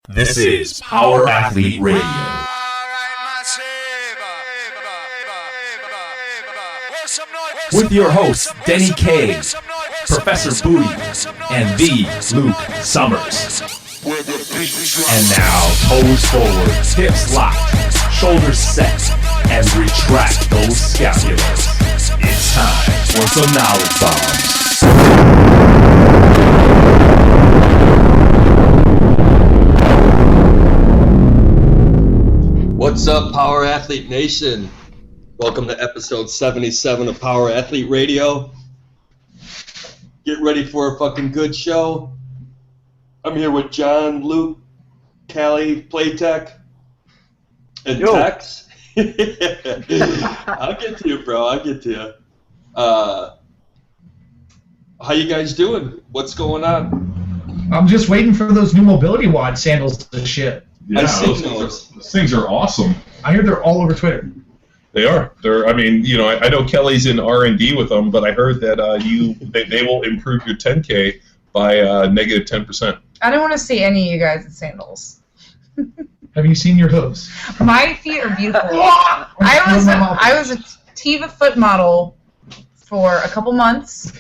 This is Power Athlete Radio. With your hosts, Denny K, Professor Booty, and the Luke Summers. And now, toes forward, hips locked, shoulders set, and retract those scapulars. It's time for some knowledge bombs. What's up, Power Athlete Nation? Welcome to episode 77 of Power Athlete Radio. Get ready for a fucking good show. I'm here with John, Luke, Callie, Playtech, and Tex. I'll get to you, bro. I'll get to you. How you guys doing? What's going on? I'm just waiting for those new mobility wad sandals to ship. Yeah, those things are awesome. I hear they're all over Twitter. They are. They're. I mean, you know, I know Kelly's in R&D with them, but I heard that they will improve your 10K by negative 10%. I don't want to see any of you guys in sandals. Have you seen your hooves? My feet are beautiful. I was a Teva foot model for a couple months.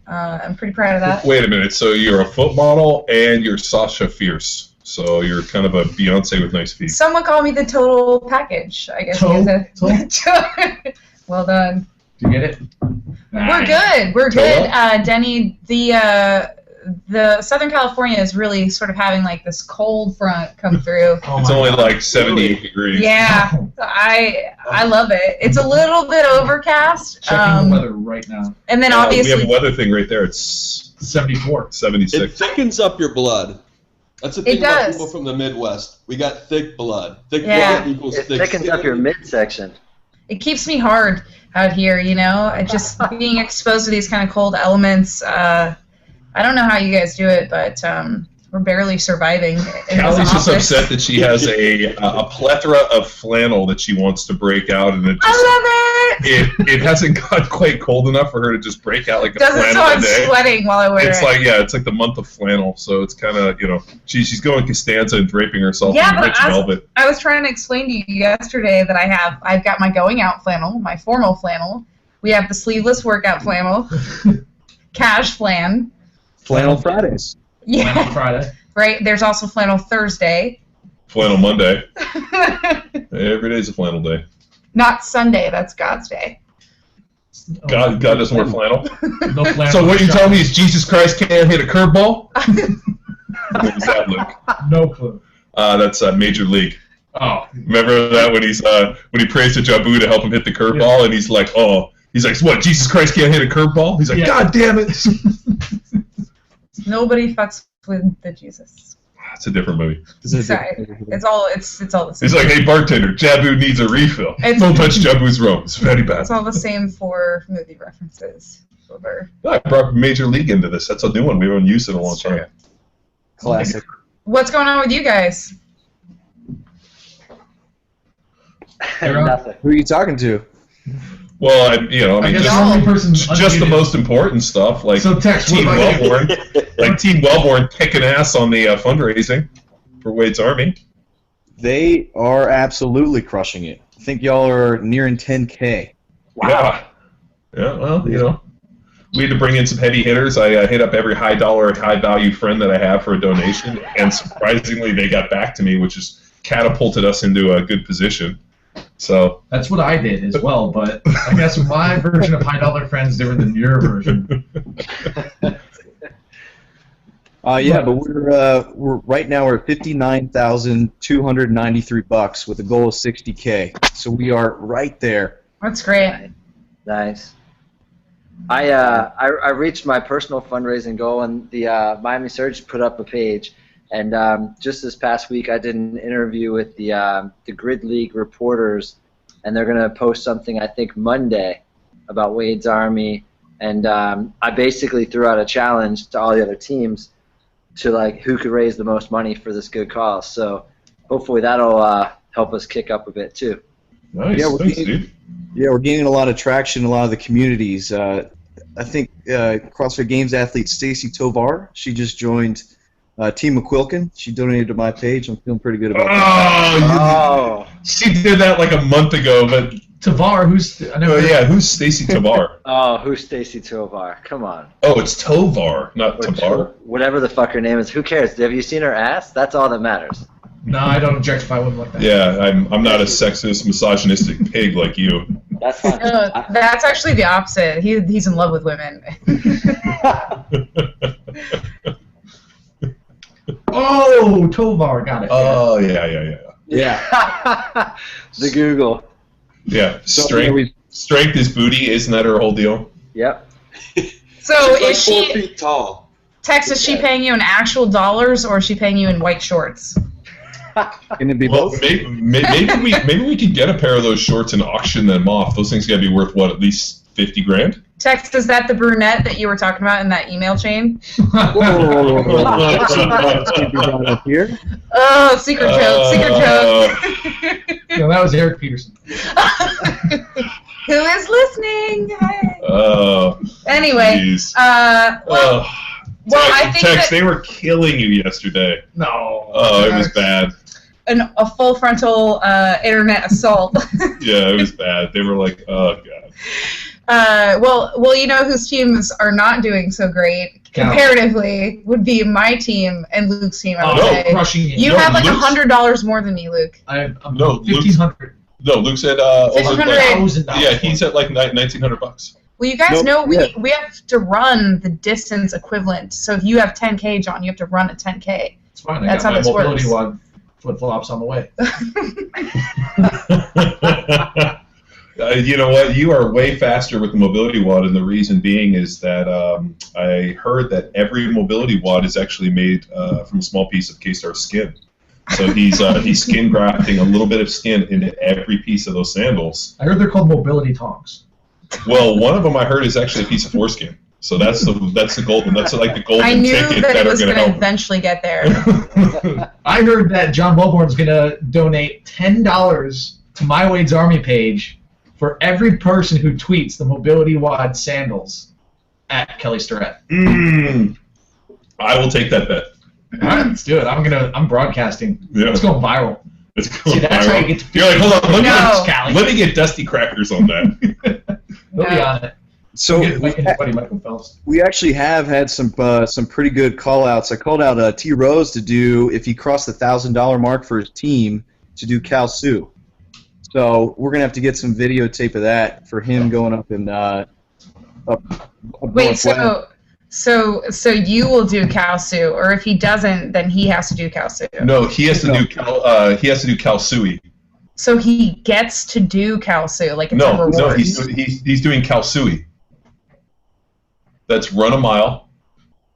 I'm pretty proud of that. Wait a minute. So you're a foot model and you're Sasha Fierce. So you're kind of a Beyonce with nice feet. Someone called me the total package, I guess. Well done. Do you get it? We're good. We're good. Denny, the Southern California is really sort of having like this cold front come through. It's only like 78 degrees. Yeah, I love it. It's a little bit overcast. Checking the weather right now. And then obviously we have a weather thing right there. It's 74. 76. It thickens up your blood. That's the thing about does. people from the Midwest. We got thick blood. Thick blood equals it thick thickens skin. up your midsection. It keeps me hard out here, you know. Just being exposed to these kind of cold elements. I don't know how you guys do it, but we're barely surviving. Callie's just upset that she has a plethora of flannel that she wants to break out, and I love it. It hasn't got quite cold enough for her to just break out like a Doesn't flannel so I'm a day. sweating while I wear It's it. it's like the month of flannel, so it's kind of, you know, she's going Costanza and draping herself in rich velvet. I was trying to explain to you yesterday that I've got my going out flannel, my formal flannel. We have the sleeveless workout flannel, cash flan. Flannel Fridays. Yeah. Flannel Friday. Right. There's also flannel Thursday. Flannel Monday. Every day's a flannel day. Not Sunday. That's God's day. God doesn't wear flannel. No flannel. So what you tell me is Jesus Christ can't hit a curveball? What was that, Luke? No clue. That's Major League. Oh. Remember that when he prays to Jabu to help him hit the curveball, and he's like, what? Jesus Christ can't hit a curveball? He's like, God damn it! Nobody fucks with the Jesus. It's a different movie. Sorry. It's all the same. He's like, hey bartender, Jabu needs a refill. Don't touch Jabu's rum. It's very bad. It's all the same for movie references. I brought Major League into this. That's a new one. We haven't used it in a long time. Classic. What's going on with you guys? Nothing. Who are you talking to? Well, I mean, guess the only person just the most important stuff, like So, Tex, Team what about you? Wellborn, like Team Wellborn kicking ass on the fundraising for Wade's Army. They are absolutely crushing it. I think y'all are nearing 10K. Wow. Yeah. Well, you know, we had to bring in some heavy hitters. I hit up every high dollar, high value friend that I have for a donation, and surprisingly, they got back to me, which has catapulted us into a good position. So That's what I did as well, but I guess my version of High Dollar Friends different than your version. But we're right now we're at $59,293 with a goal of 60K. So we are right there. That's great. Nice. I reached my personal fundraising goal, and the Miami Surge put up a page. And just this past week, I did an interview with the Grid League reporters, and they're going to post something, I think, Monday about Wade's Army. And I basically threw out a challenge to all the other teams to, like, who could raise the most money for this good cause. So hopefully that'll help us kick up a bit, too. nice. Yeah, Thanks, dude. Yeah, we're gaining a lot of traction in a lot of the communities. I think CrossFit Games athlete Stacy Tovar, she just joined T. McQuilkin. She donated to my page. I'm feeling pretty good about that. Oh. She did that like a month ago, but Tavar, who's... I never who's Stacy Tavar? Oh, who's Stacy Tovar? Come on. Oh, it's Tovar, not Or Tavar. whatever the fuck her name is. Who cares? Have you seen her ass? That's all that matters. No, I don't objectify women like that. Yeah, I'm not a sexist, misogynistic pig like you. That's fine. No, that's actually the opposite. He's in love with women. Oh, Tovar, got it. Oh yeah. Yeah. The Google. Yeah, So, strength is booty. Isn't that her whole deal? Yep. So She's is like 4 she, feet tall. Tex, is she paying you in actual dollars or is she paying you in white shorts? Can it be Well, both? maybe we could get a pair of those shorts and auction them off. Those things got to be worth what, at least $50,000? Tex, is that the brunette that you were talking about in that email chain? Up here. Oh, secret joke, secret joke. No, that was Eric Peterson. Who is listening? Hi. Anyway, Jeez. well, I think Tex, that they were killing you yesterday. No. Oh, it was bad. a full frontal internet assault. Yeah, it was bad. They were like, oh god. Well, you know whose teams are not doing so great comparatively would be my team and Luke's team. I would Oh, say. crushing it. You No, have like Luke's- $100 more than me, Luke. I'm No, 1,500. No, Luke said over $600. like, yeah, he's at like $1,900. Well, you guys Nope, know yeah. we have to run the distance equivalent. So if you have 10K, John, you have to run a 10K. It's fine. That's I how got this my mobility works. wad flip-flops on the way. You know what? You are way faster with the mobility wad, and the reason being is that I heard that every mobility wad is actually made from a small piece of K-Star skin. So he's skin grafting a little bit of skin into every piece of those sandals. I heard they're called mobility tongs. Well, one of them I heard is actually a piece of foreskin. So that's the golden. That's like the golden I knew ticket that it are was going going to to eventually get there. help. I heard that John Wellborn's going to donate $10 to My Wade's Army page for every person who tweets the mobility wad sandals at Kelly Starrett. I will take that bet. All right, let's do it. I'm broadcasting. Yeah. Let's go viral. It's going See, that's viral. how you get to You're like, hold on, No. let me get Dusty Crackers on that. We'll be on it. So We'll get my buddy Michael Phelps. we actually have had some pretty good call-outs. I called out T. Rose to do, if he crossed the $1,000 mark for his team, to do Cal Sue. So we're going to have to get some videotape of that for him going up in up Wait, northwest. so you will do Kalsu, or if he doesn't, then he has to do Kalsu. No, he has to do Kalsui. So he gets to do Kalsu, like it's a No, reward. he's doing Kalsui. That's run a mile,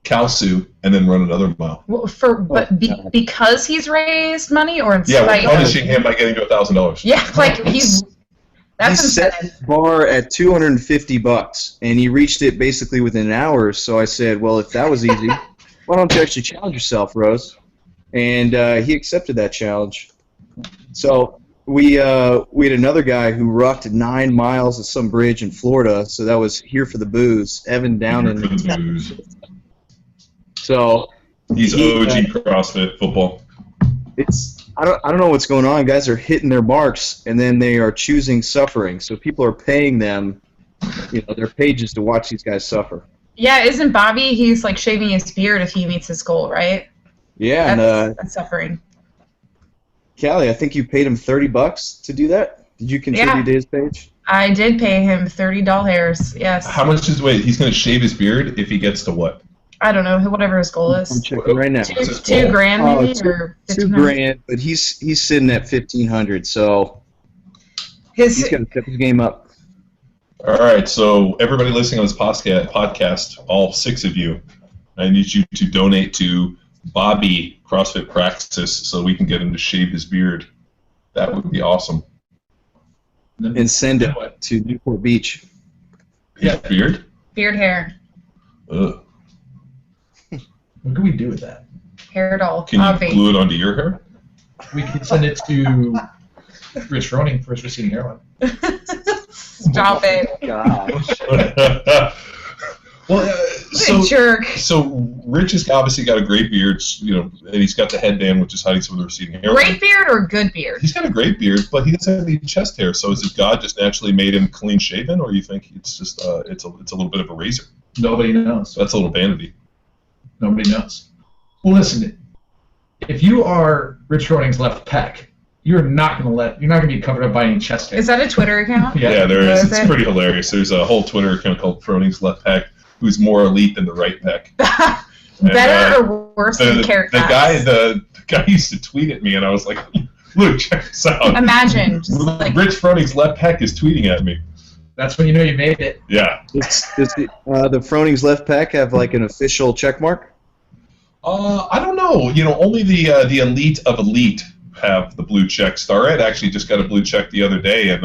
Kalsu, and then run another mile. Well, because he's raised money, or in Yeah, spite we're of- punishing him by getting to $1,000. Yeah, like that's He set incentive. the bar at $250, and he reached it basically within an hour. So I said, well, if that was easy, why don't you actually challenge yourself, Rose? And he accepted that challenge. So we had another guy who rocked 9 miles of some bridge in Florida. So that was Here for the Booze, Evan Downen. So He's OG CrossFit football. I don't know what's going on. Guys are hitting their marks, and then they are choosing suffering. So people are paying them, their pages to watch these guys suffer. Yeah, isn't Bobby? He's like shaving his beard if he meets his goal, right? Yeah, and That's suffering. Callie, I think you paid him $30 to do that. Did you contribute to his page? I did pay him $30. Yes. How much is he's going to shave his beard if he gets to what? I don't know, whatever his goal I'm is. checking right now. $2 grand maybe, or $2,000, but he's sitting at $1,500, so he's got to step his game up. All right, so everybody listening on this podcast, all 6 of you, I need you to donate to Bobby CrossFit Praxis so we can get him to shave his beard. That would be awesome. And send it to Newport Beach. Yeah, beard? Beard hair. Ugh. What can we do with that? Hair it all. Can you glue it onto your hair? We can send it to Rich Froning for his receding hairline. Stop it. Gosh. Well, a jerk. So Rich has obviously got a great beard, and he's got the headband, which is hiding some of the receding hair. Great beard or good beard? He's got a great beard, but he doesn't have any chest hair. So is it God just naturally made him clean shaven, or you think it's just it's a little bit of a razor? Nobody knows. So that's a little vanity. Nobody knows. Well, listen, if you are Rich Froning's left pec, you're not gonna be covered up by any chest hair. Is that a Twitter account? Yeah, there is. Is It's it? pretty hilarious. There's a whole Twitter account called Froning's Left Pec, who's more elite than the right pec. Better or worse than carrot the guy used to tweet at me, and I was like, "Look, check this out." Imagine, just like Rich Froning's left pec is tweeting at me. That's when you know you made it. Yeah. Does the Froning's left pec have like an official check mark? I don't know. Only the elite of elite have the blue check. Starrett actually just got a blue check the other day, and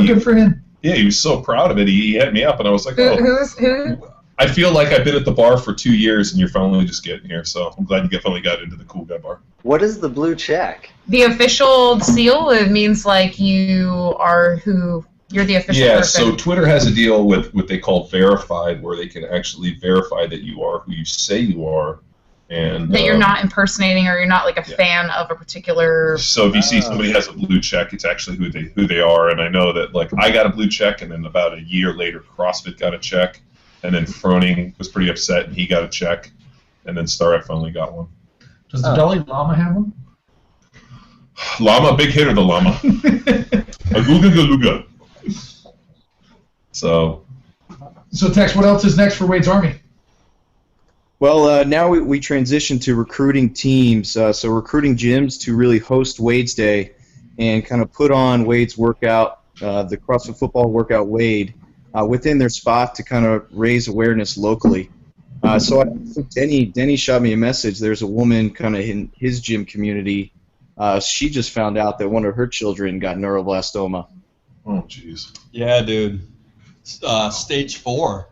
Good for him. yeah, he was so proud of it. He hit me up, and I was like, who? I feel like I've been at the bar for 2 years, and you're finally just getting here. So I'm glad you finally got into the cool guy bar. What is the blue check? The official seal. It means like you are who. You're the official Yeah, person. so Twitter has a deal with what they call verified, where they can actually verify that you are who you say you are, and that you're not impersonating, or you're not like a fan of a particular. So if you see somebody has a blue check, it's actually who they are. And I know that like I got a blue check, and then about a year later, CrossFit got a check, and then Froning was pretty upset, and he got a check, and then Starrett finally got one. Does the Dalai Lama have one? Llama, big hitter, the llama. Aguga galuga. So Tex, what else is next for Wade's Army? Well, now we transition to recruiting teams, so recruiting gyms to really host Wade's Day and kind of put on Wade's workout, the CrossFit Football Workout Wade, within their spot to kind of raise awareness locally. So I think Denny shot me a message. There's a woman kind of in his gym community. She just found out that one of her children got neuroblastoma. oh jeez. Yeah, dude. Stage 4.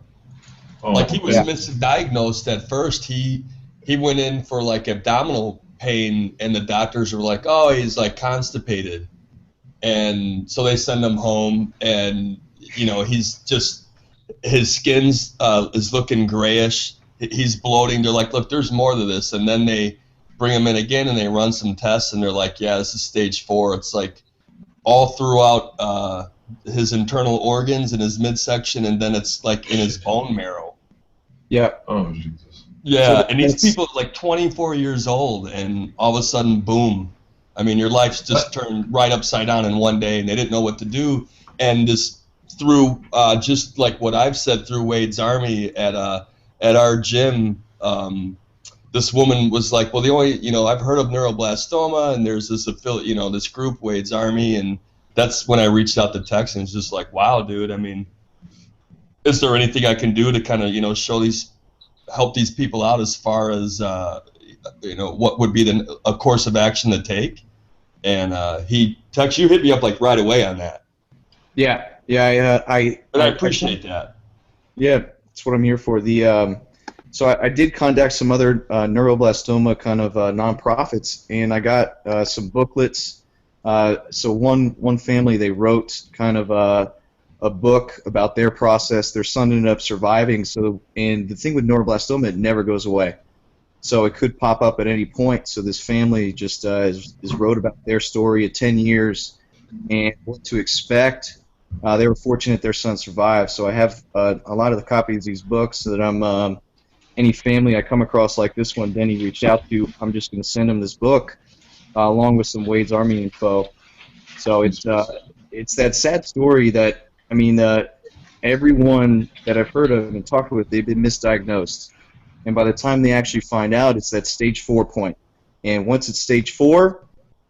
Oh, Like he was Yeah. misdiagnosed at first. He went in for like abdominal pain, and the doctors were like, "Oh, he's like constipated," and so they send him home, and he's just his skin's is looking grayish. He's bloating. They're like, "Look, there's more to this," and then they bring him in again, and they run some tests, and they're like, "Yeah, this is stage 4." It's like all throughout his internal organs and his midsection, and then it's like in his bone marrow. Yeah. Oh Jesus. Yeah, So and these that's- people are like 24 years old, and all of a sudden, boom. I mean, your life's just turned right upside down in one day, and they didn't know what to do. And this through just like what I've said through Wade's Army at our gym, this woman was like, well, the only, I've heard of neuroblastoma, and there's this affiliate, this group, Wade's Army, and that's when I reached out to Tex, and it's just like, wow, dude, I mean, is there anything I can do to kind of, help these people out as far as, what would be a course of action to take? And Tex, you hit me up like right away on that. Yeah. And I appreciate that. Yeah, that's what I'm here for. So I did contact some other neuroblastoma kind of nonprofits, and I got some booklets. So one family, they wrote kind of a book about their process. Their son ended up surviving. And the thing with neuroblastoma, it never goes away. So it could pop up at any point. So this family just is wrote about their story of 10 years and what to expect. They were fortunate their son survived. So I have a lot of the copies of these books that I'm any family I come across like this one Denny reached out to, I'm just going to send them this book along with some Wade's Army info. So it's that sad story that, I mean, everyone that I've heard of and talked with, they've been misdiagnosed. And by the time they actually find out, it's that stage 4 point. And once it's stage 4,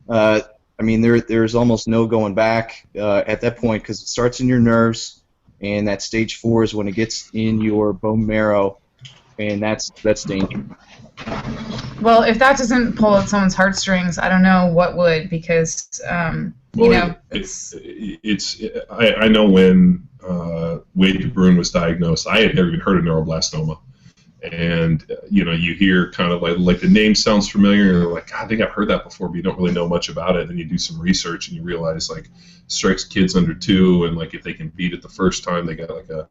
I mean, there's almost no going back at that point because it starts in your nerves, and that stage 4 is when it gets in your bone marrow, and that's dangerous. Well, if that doesn't pull at someone's heartstrings, I don't know what would, because I know when Wade DeBruyn was diagnosed, I had never even heard of neuroblastoma. And you hear kind of like the name sounds familiar, and you're like, God, I think I've heard that before, but you don't really know much about it. Then you do some research and you realize like strikes kids under 2, and like if they can beat it the first time, they got like a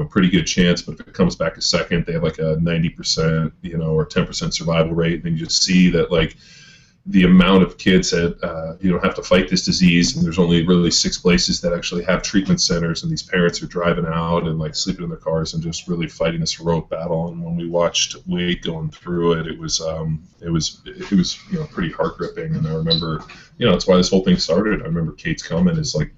pretty good chance. But if it comes back a second, they have like a 90%, or 10% survival rate. And you just see that like the amount of kids that have to fight this disease, and there's only really 6 places that actually have treatment centers, and these parents are driving out and like sleeping in their cars and just really fighting this heroic battle. And when we watched Wade going through it, it was pretty heart gripping. And I remember, that's why this whole thing started. I remember Kate's comment is like,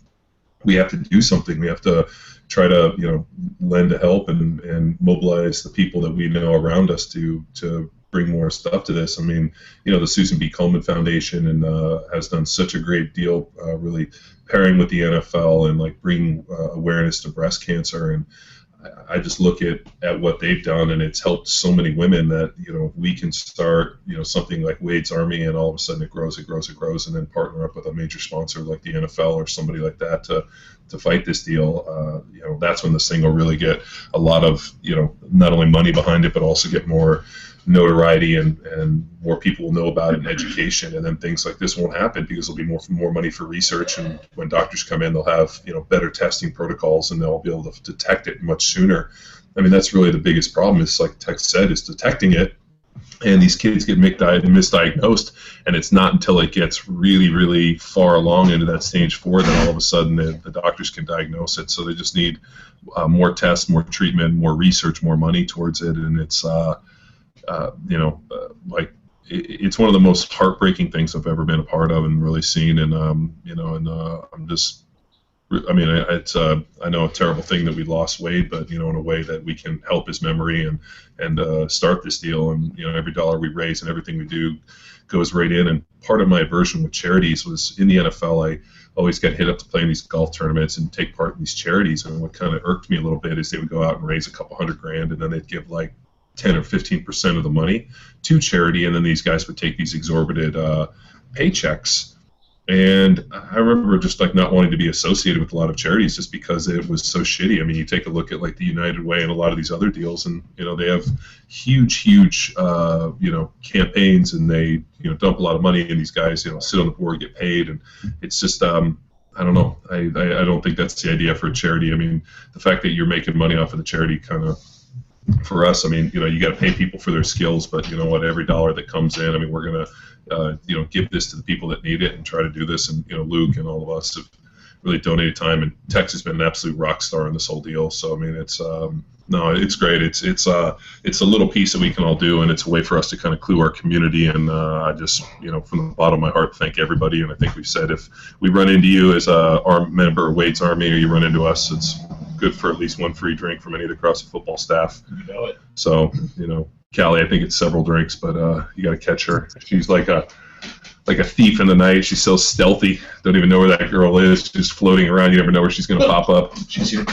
we have to do something. We have to try to lend a help and mobilize the people that we know around us to bring more stuff to this. I mean, the Susan B. Komen Foundation and has done such a great deal, really pairing with the NFL and like bringing awareness to breast cancer. And I just look at what they've done, and it's helped so many women that we can start something like Wade's Army, and all of a sudden it grows, and then partner up with a major sponsor like the NFL or somebody like that to fight this deal. That's when this thing will really get a lot of not only money behind it, but also get more notoriety and more people will know about it in education, and then things like this won't happen because there'll be more money for research, and when doctors come in, they'll have better testing protocols, and they'll be able to detect it much sooner. I mean, that's really the biggest problem, is like Tex said, is detecting it, and these kids get misdiagnosed, and it's not until it gets really, really far along into that stage 4 that all of a sudden the doctors can diagnose it. So they just need more tests, more treatment, more research, more money towards it, and it's it's one of the most heartbreaking things I've ever been a part of and really seen. And I'm just, I know a terrible thing that we lost Wade, but in a way that we can help his memory and start this deal. And every dollar we raise and everything we do goes right in. And part of my aversion with charities was in the NFL. I always got hit up to play in these golf tournaments and take part in these charities. And what kind of irked me a little bit is they would go out and raise a couple $100,000, and then they'd give like 10 or 15% of the money to charity, and then these guys would take these exorbitant paychecks. And I remember just like not wanting to be associated with a lot of charities just because it was so shitty. I mean, you take a look at like the United Way and a lot of these other deals, and they have huge campaigns, and they dump a lot of money, and these guys sit on the board, get paid, and it's just I don't know. I don't think that's the idea for a charity. I mean, the fact that you're making money off of the charity kind of, for us, I mean, you got to pay people for their skills, but you know what? Every dollar that comes in, I mean, we're gonna, give this to the people that need it and try to do this. And Luke and all of us have really donated time, and Tex has been an absolute rock star in this whole deal. So I mean, it's it's great. It's a little piece that we can all do, and it's a way for us to kind of clue our community. And I just, from the bottom of my heart, thank everybody. And I think we've said if we run into you as a member of Wade's Army, or you run into us, it's good for at least one free drink from any of the CrossFit football staff. You know it. So, Callie, I think it's several drinks, but you got to catch her. She's like a thief in the night. She's so stealthy. Don't even know where that girl is. She's just floating around. You never know where she's going to pop up. She's here.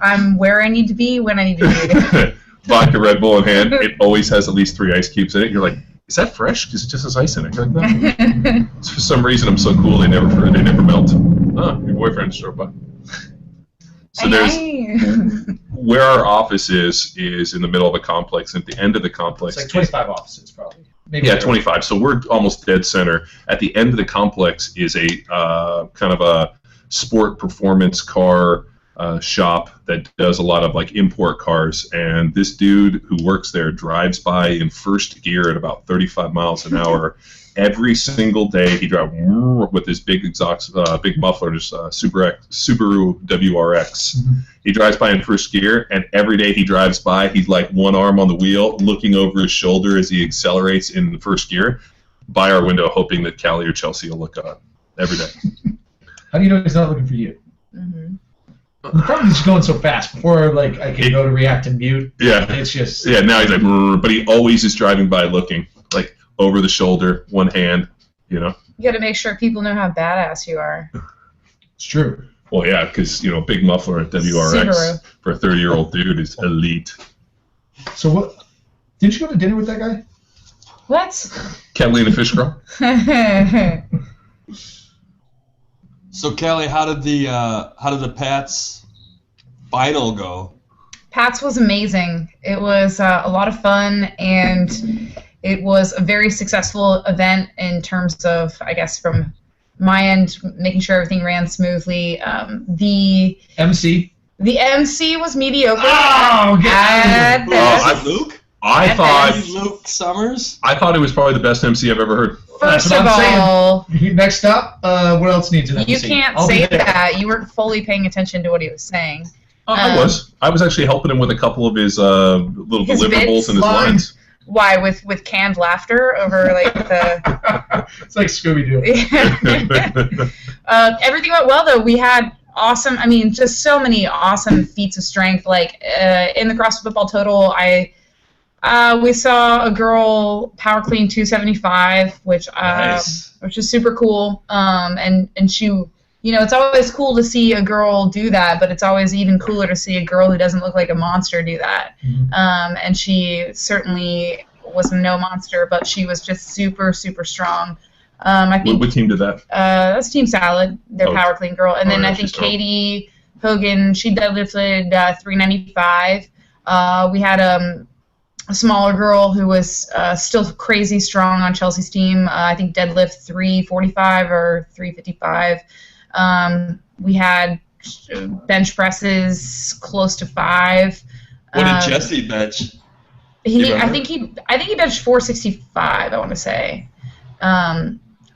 I'm where I need to be when I need to be. Vodka, Red Bull in hand. It always has at least 3 ice cubes in it. You're like, is that fresh? Because it just has ice in it. You're like, no. For some reason, I'm so cool. They never melt. Oh, your boyfriend showed up. So there's where our office is in the middle of a complex. At the end of the complex, it's like 25 offices, probably. Maybe 25. So we're almost dead center. At the end of the complex is a kind of a sport performance car shop that does a lot of like import cars. And this dude who works there drives by in first gear at about 35 miles an hour. Every single day he drives with his big exhaust, big muffler, just Subaru WRX. Mm-hmm. He drives by in first gear, and every day he drives by, he's like one arm on the wheel, looking over his shoulder as he accelerates in the first gear, by our window, hoping that Callie or Chelsea will look up every day. How do you know he's not looking for you? Mm-hmm. The problem is going so fast. Before, I can go to react and mute. Yeah. It's just. Yeah. Now he's like, but he always is driving by, looking over the shoulder, one hand, You got to make sure people know how badass you are. It's true. Well, yeah, because big muffler at WRX Subaru. For a 30-year-old dude is elite. So what? Didn't you go to dinner with that guy? What? Catalina Fish Girl. So Callie, how did the Pats final go? Pats was amazing. It was a lot of fun, and it was a very successful event in terms of, I guess, from my end, making sure everything ran smoothly. The MC The MC was mediocre. Oh, at best. Luke? I thought Luke Summers? I thought it was probably the best MC I've ever heard. First That's what of I'm all, Next up, what else needs an MC? you can't I'll be say there. that. You weren't fully paying attention to what he was saying. I was actually helping him with a couple of his little His deliverables bits? and his lines. Why? With canned laughter over like the. It's like Scooby-Doo. Everything went well though. We had awesome. I mean, just so many awesome feats of strength. Like in the CrossFit Football Total, we saw a girl power clean 275, which is super cool. And she, you know, it's always cool to see a girl do that, but it's always even cooler to see a girl who doesn't look like a monster do that. Mm-hmm. And she certainly was no monster, but she was just super, super strong. I think What team did that? that's Team Salad, their power clean girl, and then I think she's strong. Katie Hogan, she deadlifted 395. We had a smaller girl who was still crazy strong on Chelsea's team. I think deadlift 345 or 355. We had bench presses close to 5. What did Jesse bench? I think he benched 465. I want to say.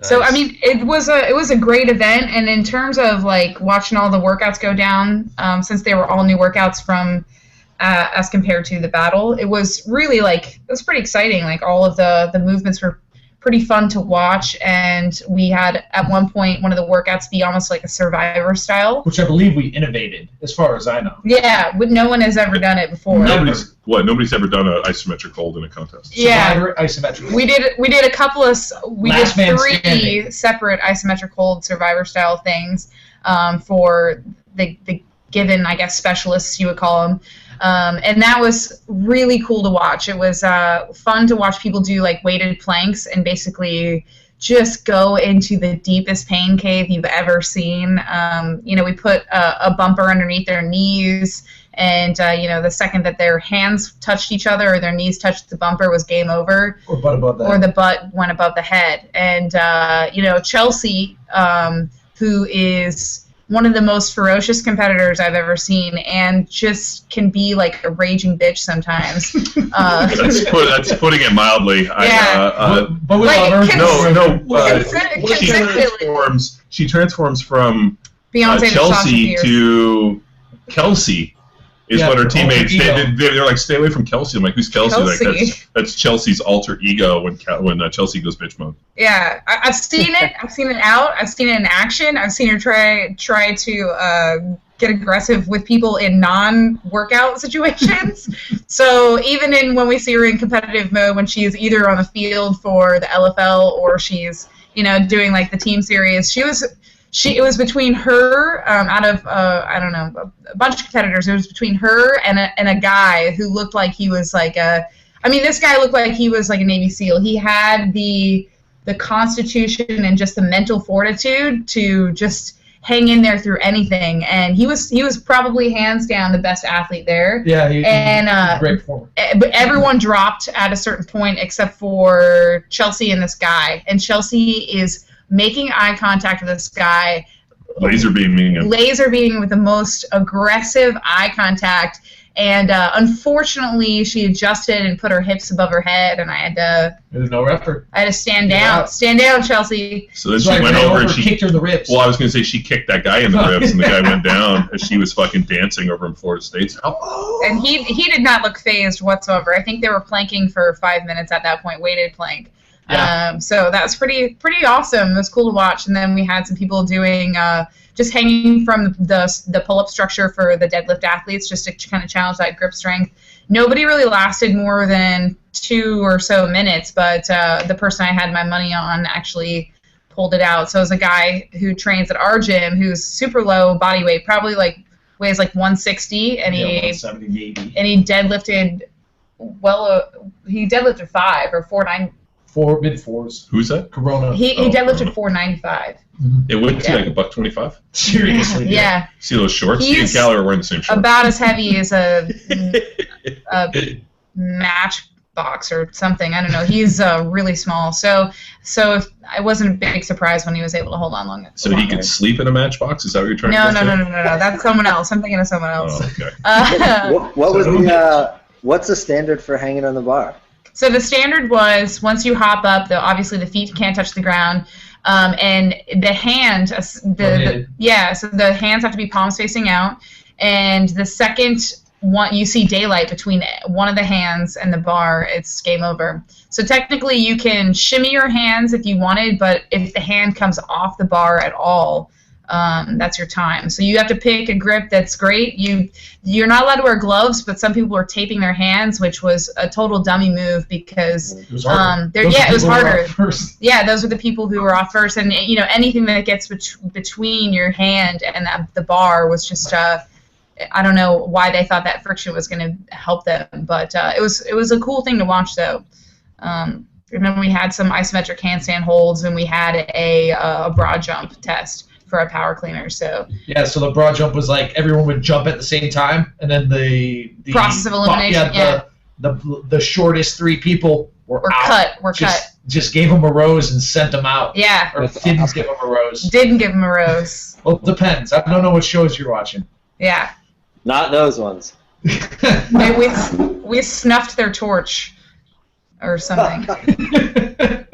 So I mean, it was a great event, and in terms of like watching all the workouts go down, since they were all new workouts from as compared to the battle, it was really it was pretty exciting. Like all of the movements were pretty fun to watch, and we had at one point one of the workouts be almost like a Survivor style, Which I believe we innovated, as far as I know. Yeah, but no one has ever done it before. Nobody's ever done an isometric hold in a contest. Yeah. Survivor isometric. We did a couple of Last man 3 standing. separate isometric hold Survivor style things for the given, I guess, specialists you would call them. And that was really cool to watch. It was fun to watch people do like weighted planks and basically just go into the deepest pain cave you've ever seen. We put a bumper underneath their knees, and the second that their hands touched each other or their knees touched the bumper was game over. Or butt above that. Or the butt went above the head. And, Chelsea, who is one of the most ferocious competitors I've ever seen, and just can be like a raging bitch sometimes. That's putting it mildly. Yeah. But we love her. She transforms from Beyonce to Sasha Chelsea Fierce. to Kelsey. Is Yeah, what her teammates alter ego. they're like, stay away from Kelsey. I'm like, who's Kelsey? Kelsey. Like that's Chelsea's alter ego when Chelsea goes bitch mode. Yeah, I've seen it. I've seen it out. I've seen it in action. I've seen her try to get aggressive with people in non-workout situations. So even when we see her in competitive mode, when she's either on the field for the LFL or she's doing like the team series, it was between her out of I don't know, a bunch of competitors. It was between her and a guy who looked like he was like this guy looked like he was like a Navy SEAL. He had the constitution and just the mental fortitude to just hang in there through anything, and he was probably hands down the best athlete there. Yeah, he's a great performer. But everyone dropped at a certain point except for Chelsea and this guy, and Chelsea is making eye contact with this guy, Laser beaming him. with the most aggressive eye contact, and unfortunately she adjusted and put her hips above her head, and I had No effort. to stand Yeah. down. Stand down, Chelsea. So then So she went over and she kicked her in the ribs. Well, I was going to say she kicked that guy in the ribs, and the guy went down as she was fucking dancing over in Florida State. And he did not look phased whatsoever. I think they were planking for 5 minutes at that point, weighted plank. Yeah. So that was pretty awesome. It was cool to watch. And then we had some people doing just hanging from the pull-up structure for the deadlift athletes, just to kind of challenge that grip strength. Nobody really lasted more than 2 or so minutes, but the person I had my money on actually pulled it out. So it was a guy who trains at our gym who's super low body weight, probably weighs 160, and he 170 maybe. and he deadlifted he deadlifted 5 or 490. Mid-4s. Who's that? Corona. He deadlifted 495. It went to like $1.25. Seriously. Yeah, See those shorts? He and He's Callum are wearing the same shorts. about as heavy as a match box or something. I don't know. He's really small. So it wasn't a big surprise when he was able to hold on longer. So he could sleep in a matchbox? Is that what you're trying to say? No. That's someone else. I'm thinking of someone else. Oh, okay. What's the standard for hanging on the bar? So the standard was once you hop up, obviously the feet can't touch the ground, and the hand, so the hands have to be palms facing out, and the second you see daylight between one of the hands and the bar, it's game over. So technically you can shimmy your hands if you wanted, but if the hand comes off the bar at all, that's your time. So you have to pick a grip that's great. You're not allowed to wear gloves, but some people were taping their hands, which was a total dummy move because It was harder. it was harder. Yeah, those were the people who were off first, and anything that gets between your hand and the bar was just I don't know why they thought that friction was going to help them, but it was a cool thing to watch though. Remember we had some isometric handstand holds, and we had a broad jump test for a power cleaner. So so the broad jump was like everyone would jump at the same time, and then the process of elimination. The shortest 3 people were out. cut. Just gave them a rose and sent them out. Yeah. Or didn't give them a rose. Didn't give them a rose. Well, it depends. I don't know what shows you're watching. Yeah. Not those ones. We snuffed their torch or something. I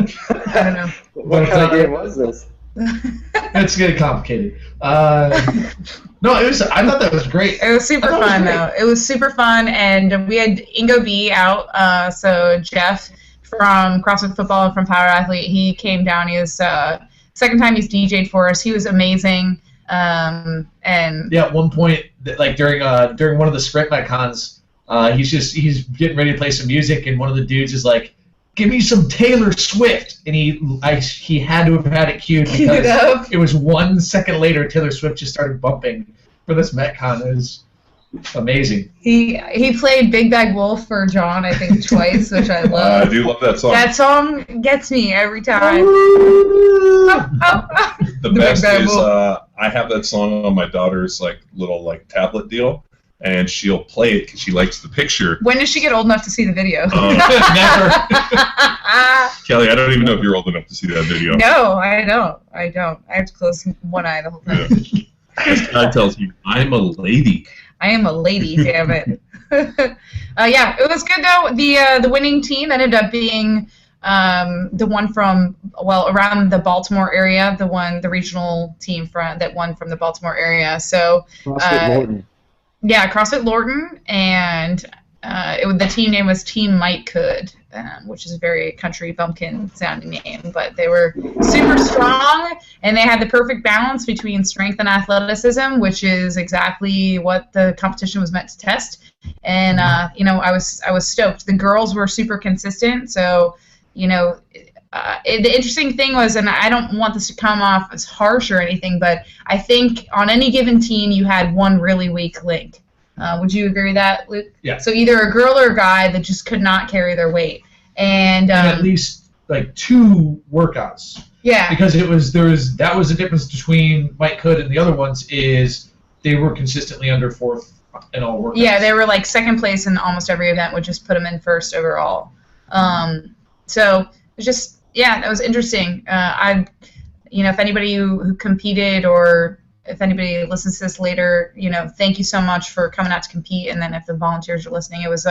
don't know. What kind of game was this? It's getting complicated. No, I thought that was great. It was super fun, though. It was super fun, and we had Ingo B out. So Jeff from CrossFit Football and from Power Athlete, he came down. He was second time he's DJ'd for us. He was amazing. And at one point, like during one of the Sprint Metcons, he's getting ready to play some music, and one of the dudes is like, "Give me some Taylor Swift," and he had to have had it queued because it was 1 second later Taylor Swift just started bumping for this Metcon. It was amazing. He played Big Bag Wolf for John, I think twice, which I love. I do love that song. That song gets me every time. The best is I have that song on my daughter's little tablet deal, and she'll play it because she likes the picture. When does she get old enough to see the video? Never. Kelly, I don't even know if you're old enough to see that video. No, I don't. I have to close one eye the whole time. Yeah. As God tells you, I'm a lady. I am a lady, damn it. Yeah, it was good though. The winning team ended up being the one from around the Baltimore area, the regional team that won from the Baltimore area. So CrossFit Lorton. Yeah, CrossFit Lorton, and the team name was Team Might Could, which is a very country bumpkin sounding name, but they were super strong, and they had the perfect balance between strength and athleticism, which is exactly what the competition was meant to test. And I was stoked. The girls were super consistent, so the interesting thing was, and I don't want this to come off as harsh or anything, but I think on any given team you had one really weak link. Would you agree with that, Luke? Yeah. So either a girl or a guy that just could not carry their weight, and at least 2 workouts. Yeah. Because that was the difference between Mike Could and the other ones is they were consistently under 4th in all workouts. Yeah, they were second place in almost every event, would just put them in first overall. So it was just that was interesting. If anybody who competed or if anybody listens to this later, thank you so much for coming out to compete. And then if the volunteers are listening, it was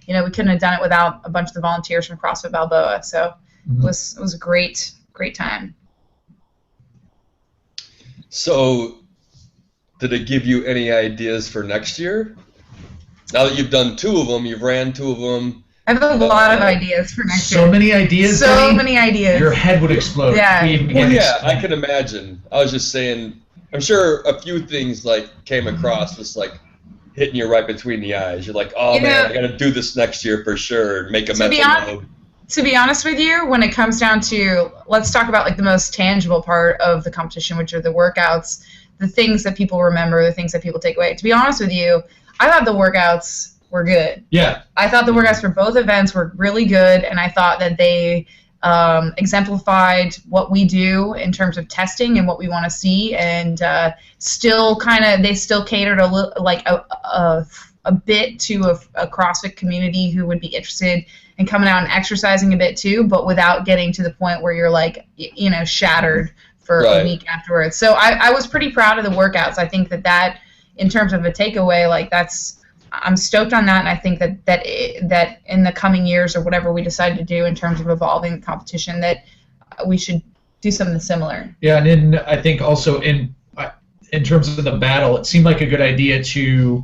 we couldn't have done it without a bunch of the volunteers from CrossFit Balboa. So it was a great time. So, did it give you any ideas for next year? Now that you've done 2 of them, you've ran 2 of them. I have a lot of ideas for next year. So many ideas. So Denny, many ideas. Your head would explode. Yeah. Well, yeah, I can imagine. I was just saying, I'm sure a few things came across just hitting you right between the eyes. You're like, oh man, I got to do this next year for sure. And make a mental note. To be honest with you, when it comes down to, let's talk about the most tangible part of the competition, which are the workouts, the things that people remember, the things that people take away. To be honest with you, I thought the workouts were good. Yeah. I thought the workouts for both events were really good, and I thought that they exemplified what we do in terms of testing and what we want to see, and they still catered a a bit to a CrossFit community who would be interested in coming out and exercising a bit too, but without getting to the point where you're like, you know, shattered for a week afterwards. So I was pretty proud of the workouts. I think that in terms of a takeaway, like I'm stoked on that, and I think that in the coming years or whatever we decide to do in terms of evolving the competition, that we should do something similar. Yeah, and then I think also in terms of the battle, it seemed like a good idea to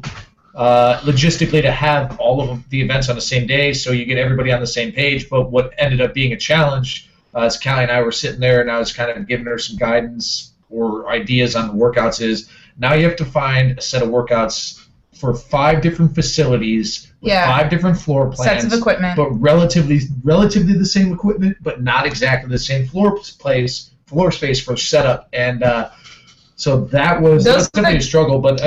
logistically to have all of the events on the same day, so you get everybody on the same page. But what ended up being a challenge, as Callie and I were sitting there, and I was kind of giving her some guidance or ideas on the workouts, is now you have to find a set of workouts for 5 different facilities with 5 different floor plans, sets of equipment, but relatively the same equipment, but not exactly the same floor space for setup. And so that's definitely a struggle. But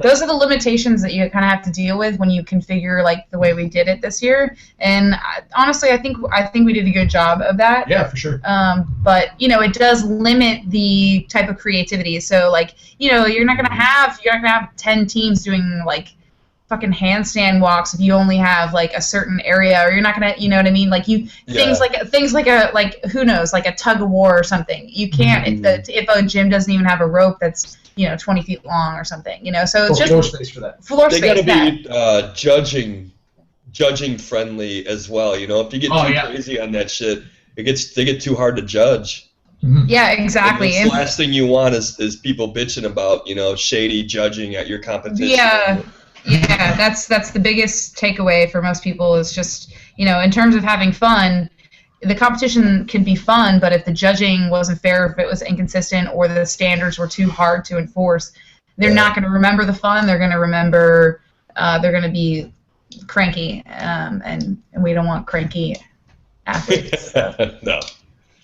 those are the limitations that you kind of have to deal with when you configure like the way we did it this year. And honestly, I think we did a good job of that. Yeah, for sure. But you know, it does limit the type of creativity. So like, you know, you're not gonna have 10 teams doing like fucking handstand walks if you only have like a certain area, or you're not gonna, you know what I mean? Like things like who knows, like a tug of war or something. You can't if a gym doesn't even have a rope that's, you know, 20 feet long or something, you know. So it's just floor space for that. They gotta be judging friendly as well. You know, if you get too crazy on that shit, they get too hard to judge. Mm-hmm. Yeah, exactly. And the last thing you want is people bitching about, you know, shady judging at your competition. Yeah, that's the biggest takeaway for most people, is just, you know, in terms of having fun, the competition can be fun, but if the judging wasn't fair, if it was inconsistent, or the standards were too hard to enforce, they're not going to remember the fun. They're going to remember, they're going to be cranky, and we don't want cranky athletes. No.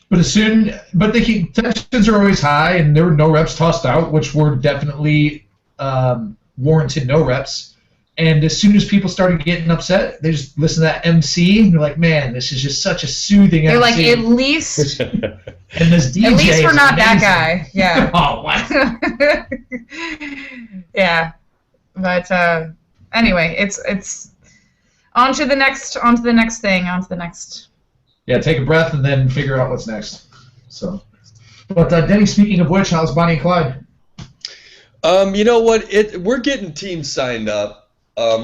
But the tensions are always high, and there were no reps tossed out, which were definitely warranted no reps. And as soon as people started getting upset, they just listen to that MC, and they're like, "Man, this is just such a soothing." They're MC. like, at least, and this DJ at least we're not amazing. that guy. Yeah. Oh, wow. Yeah, but anyway, it's on to the next thing. Yeah, take a breath and then figure out what's next. So, but Denny, speaking of which, how's Bonnie and Clyde? You know what? We're getting teams signed up.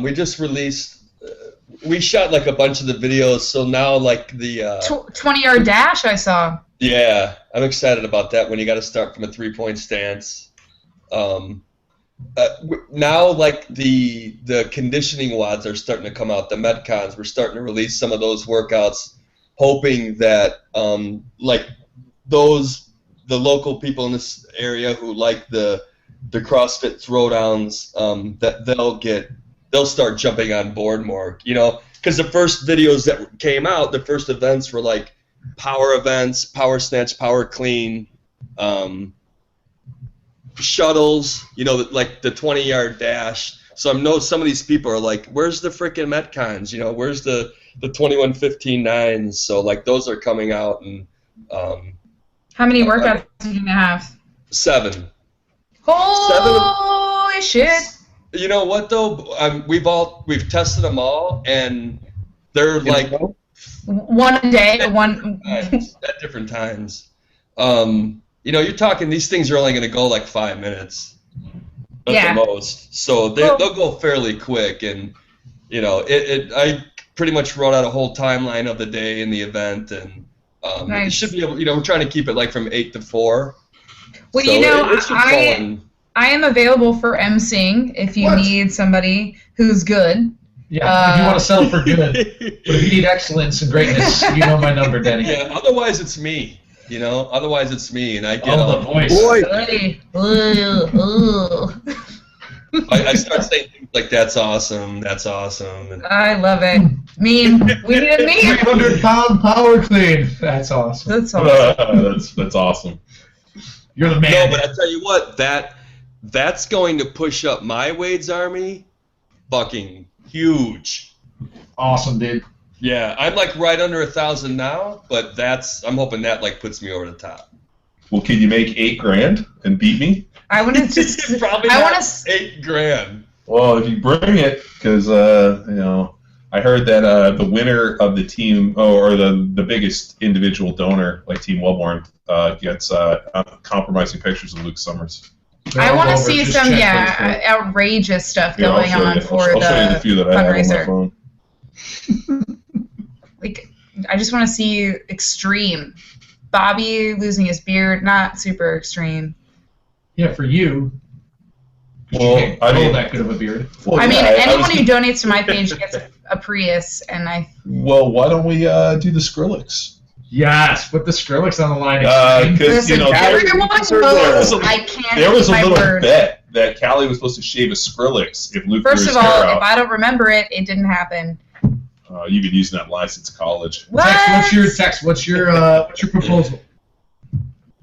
We just released. We shot like a bunch of the videos, so now like the 20-yard dash I saw. Yeah, I'm excited about that. When you got to start from a 3-point stance. Now like the conditioning WODs are starting to come out. The Metcons, we're starting to release some of those workouts, hoping that like the local people in this area who like the CrossFit throwdowns, that they'll start jumping on board more, you know, because the first videos that came out, the first events were like power events, power snatch, power clean, shuttles, you know, like the 20-yard dash. So I know some of these people are like, where's the freaking Metcons? You know, where's the 21-15-9s? So like those are coming out, and how many workouts are you gonna have? 7. Holy shit! You know what though? We've tested them all, and they're like one a day, one at different times. You know, you're talking, these things are only going to go like 5 minutes at the most, so they'll go fairly quick. And you know, I pretty much wrote out a whole timeline of the day and the event, and it should be able. You know, we're trying to keep it like from 8 to 4. Well, so you know, I am available for emceeing if you need somebody who's good. Yeah, if you want to settle for good. But if you need excellence and greatness, you know my number, Denny. Yeah, otherwise it's me. You know, otherwise it's me, and I get the voice. I start saying things like, "That's awesome, that's awesome." And I love it. We need a meme. 300-pound power clean. That's awesome. That's awesome. That's awesome. You're the man. No, but I tell you what, that's going to push up my Wade's Army, fucking huge. Awesome, dude. Yeah, I'm like right under 1,000 now, but I'm hoping that like puts me over the top. Well, can you make $8,000 and beat me? I want to just. Probably I not want to. $8,000. Well, if you bring it, because I heard that the winner of the team, or the biggest individual donor, like Team Wellborn, gets compromising pictures of Luke Summers. I want to see some outrageous stuff going on for I'll show you the few that I have on my fundraiser. phone. Like, I just want to see extreme. Bobby losing his beard, not super extreme. Yeah, for you. Well, I mean, that good of a beard. Well, I mean, yeah, anyone who donates to my page gets a Prius, and Well, why don't we do the Skrillex? Yes, put the Skrillex on the line. Because Listen, everyone knows I can't there was a keep my little word. bet that Callie was supposed to shave a Skrillex if Luke First grew of his hair all, out. if I don't remember it, it didn't happen. You've been using that line since college. What? What's your proposal?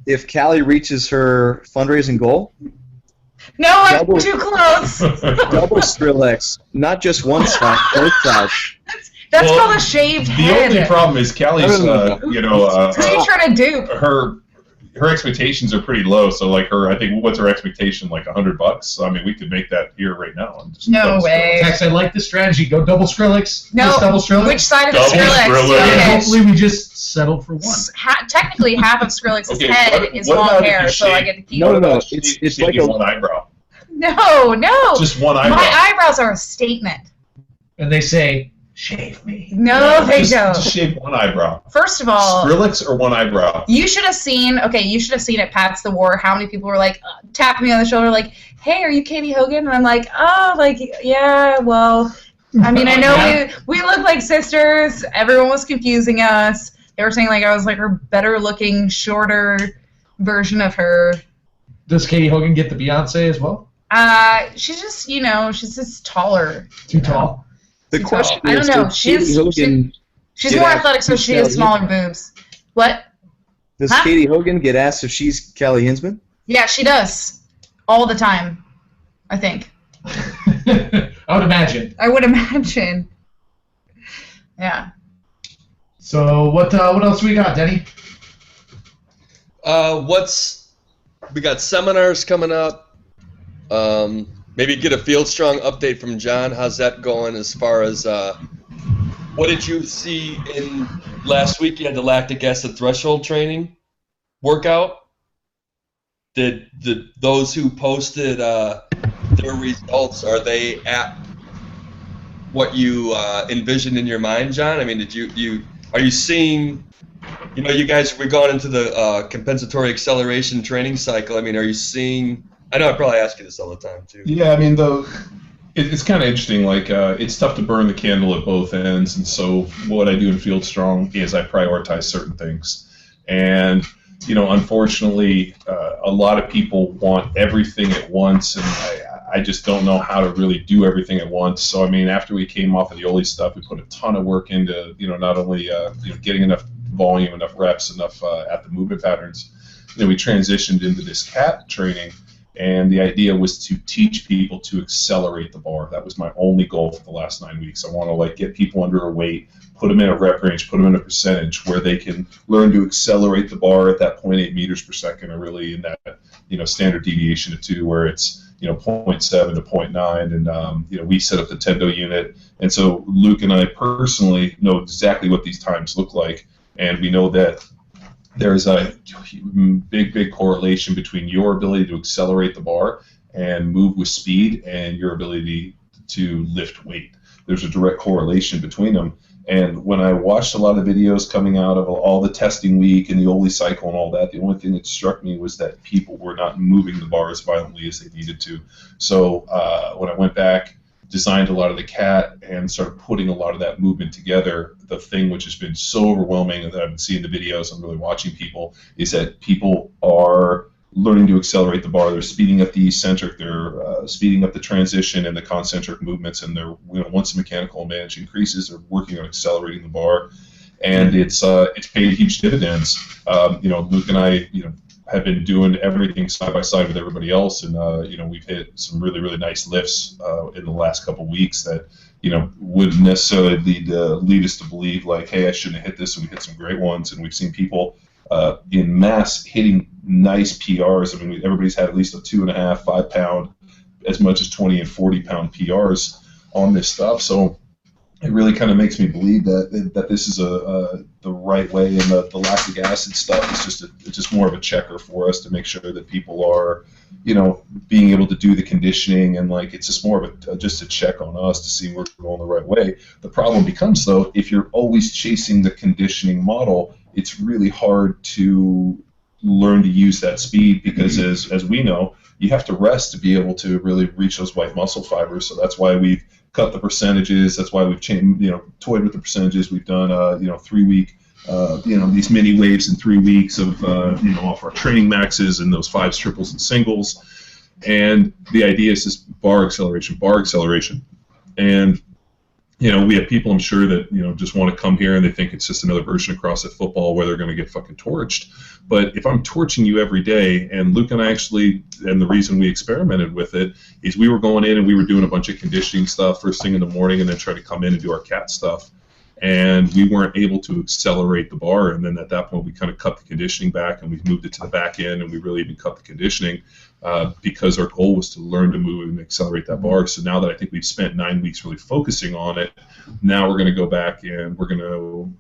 If Callie reaches her fundraising goal, No, I'm Double- too close. double Skrillex, not just one side, both sides. That's Well, called a shaved The head. only problem is Callie's, Who are you trying to dupe? her expectations are pretty low. So like I think what's her expectation? Like $100? So, I mean, we could make that here right now. And just No double way. Tex, I like the strategy. Go double Skrillex. No, Just double Skrillex. which side of the Double Skrillex? Skrillex. And Okay. hopefully we just settled for one. Technically, half of Skrillex's Okay, head is what long about if hair, you so I shave- get to keep No, it. no, no. She- It's she like did a one eyebrow. No. Just one eyebrow. My eyebrows are a statement. And they say, shave me. No, they don't. Just shave one eyebrow. First of all, Skrillex or one eyebrow? you should have seen at Pat's the War how many people were like tapping me on the shoulder like, hey, are you Katie Hogan? And I'm like, oh, like, yeah, well, I mean, I know Yeah. we look like sisters. Everyone was confusing us. They were saying like I was like her better looking, shorter version of her. Does Katie Hogan get the Beyonce as well? She's just, she's just taller. Too tall. The Too question tall. I is, don't know. did Katie Hogan, She's Get more out athletic, so to she has Kelly. smaller boobs. What? does Huh? Katie Hogan get asked if she's Callie Hinsman? Yeah, she does. All the time, I think. I would imagine. I would imagine. Yeah. So what else we got, Denny? We got seminars coming up. Maybe get a Field Strong update from John. How's that going as far as what did you see in last week? You had the lactic acid threshold training workout. Did those who posted their results, are they at what you envisioned in your mind, John? I mean, are you seeing? You guys, we've gone into the compensatory acceleration training cycle. I mean, are you seeing? I know I probably ask you this all the time too. Yeah, I mean, it's kind of interesting. Like, it's tough to burn the candle at both ends, and so what I do in Field Strong is I prioritize certain things. And unfortunately, a lot of people want everything at once, and I just don't know how to really do everything at once. So, I mean, after we came off of the Oli stuff, we put a ton of work into, not only getting enough volume, enough reps, enough at the movement patterns. We transitioned into this CAT training. And the idea was to teach people to accelerate the bar. That was my only goal for the last 9 weeks. I want to get people under a weight, put them in a rep range, put them in a percentage where they can learn to accelerate the bar at that 0.8 meters per second, or really in that standard deviation of 2, where it's 0.7 to 0.9, and we set up the Tendo unit. And so Luke and I personally know exactly what these times look like, and we know that there's a big correlation between your ability to accelerate the bar and move with speed and your ability to lift weight. There's a direct correlation between them. And when I watched a lot of videos coming out of all the testing week and the Oli cycle and all that, the only thing that struck me was that people were not moving the bar as violently as they needed to. So when I went back, designed a lot of the CAT and started putting a lot of that movement together, the thing which has been so overwhelming, and that I've been seeing the videos, I'm really watching people, is that people are learning to accelerate the bar. They're speeding up the eccentric, they're speeding up the transition and the concentric movements, and they're, once the mechanical advantage increases, they're working on accelerating the bar, and it's paid huge dividends. Luke and I, have been doing everything side by side with everybody else, and we've hit some really nice lifts in the last couple weeks that wouldn't necessarily lead us to believe like, hey, I shouldn't have hit this, and we hit some great ones, and we've seen people in mass hitting nice PRs. I mean, everybody's had at least a 2.5, 5 pound as much as 20 and 40 pound PRs on this stuff. So it really kind of makes me believe that this is the right way, and the lactic acid stuff is just more of a checker for us to make sure that people are, being able to do the conditioning, and like it's just more of just a check on us to see we're going the right way. The problem becomes, though, if you're always chasing the conditioning model, it's really hard to learn to use that speed, because as we know, you have to rest to be able to really reach those white muscle fibers. So that's why we've cut the percentages. That's why we've changed, toyed with the percentages. We've done, 3-week, these mini waves in 3 weeks of, off our training maxes and those 5s, triples, and singles. And the idea is just bar acceleration. And, we have people, I'm sure, that, just want to come here and they think it's just another version of CrossFit football where they're going to get fucking torched. But if I'm torching you every day, and Luke and I actually, and the reason we experimented with it is we were going in and we were doing a bunch of conditioning stuff first thing in the morning, and then trying to come in and do our cat stuff. And we weren't able to accelerate the bar, and then at that point we kind of cut the conditioning back, and we moved it to the back end, and we really even cut the conditioning because our goal was to learn to move and accelerate that bar. So now that I think we've spent 9 weeks really focusing on it, now we're going to go back and we're going to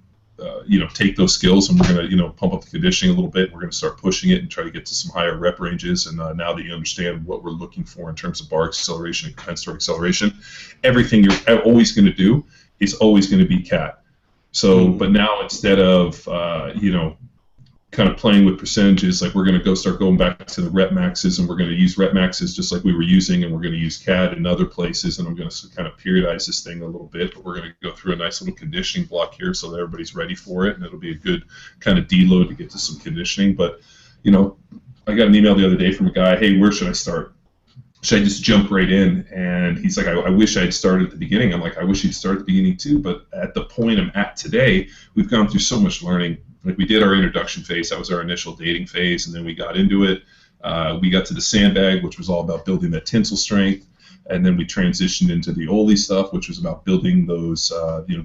take those skills, and we're going to pump up the conditioning a little bit. We're going to start pushing it and try to get to some higher rep ranges. And now that you understand what we're looking for in terms of bar acceleration and compensatory acceleration, everything you're always going to do is always going to be cat. So, but now instead of kind of playing with percentages, like we're going to start going back to the rep maxes, and we're going to use rep maxes just like we were using, and we're going to use CAD in other places, and I'm going to kind of periodize this thing a little bit, but we're going to go through a nice little conditioning block here so that everybody's ready for it, and it'll be a good kind of deload to get to some conditioning. But, I got an email the other day from a guy, hey, where should I start? Should I just jump right in? And he's like, I wish I'd started at the beginning. I'm like, I wish you'd start at the beginning too, but at the point I'm at today, we've gone through so much learning. Like, we did our introduction phase, that was our initial dating phase, and then we got into it. We got to the sandbag, which was all about building that tensile strength, and then we transitioned into the Oli stuff, which was about building those,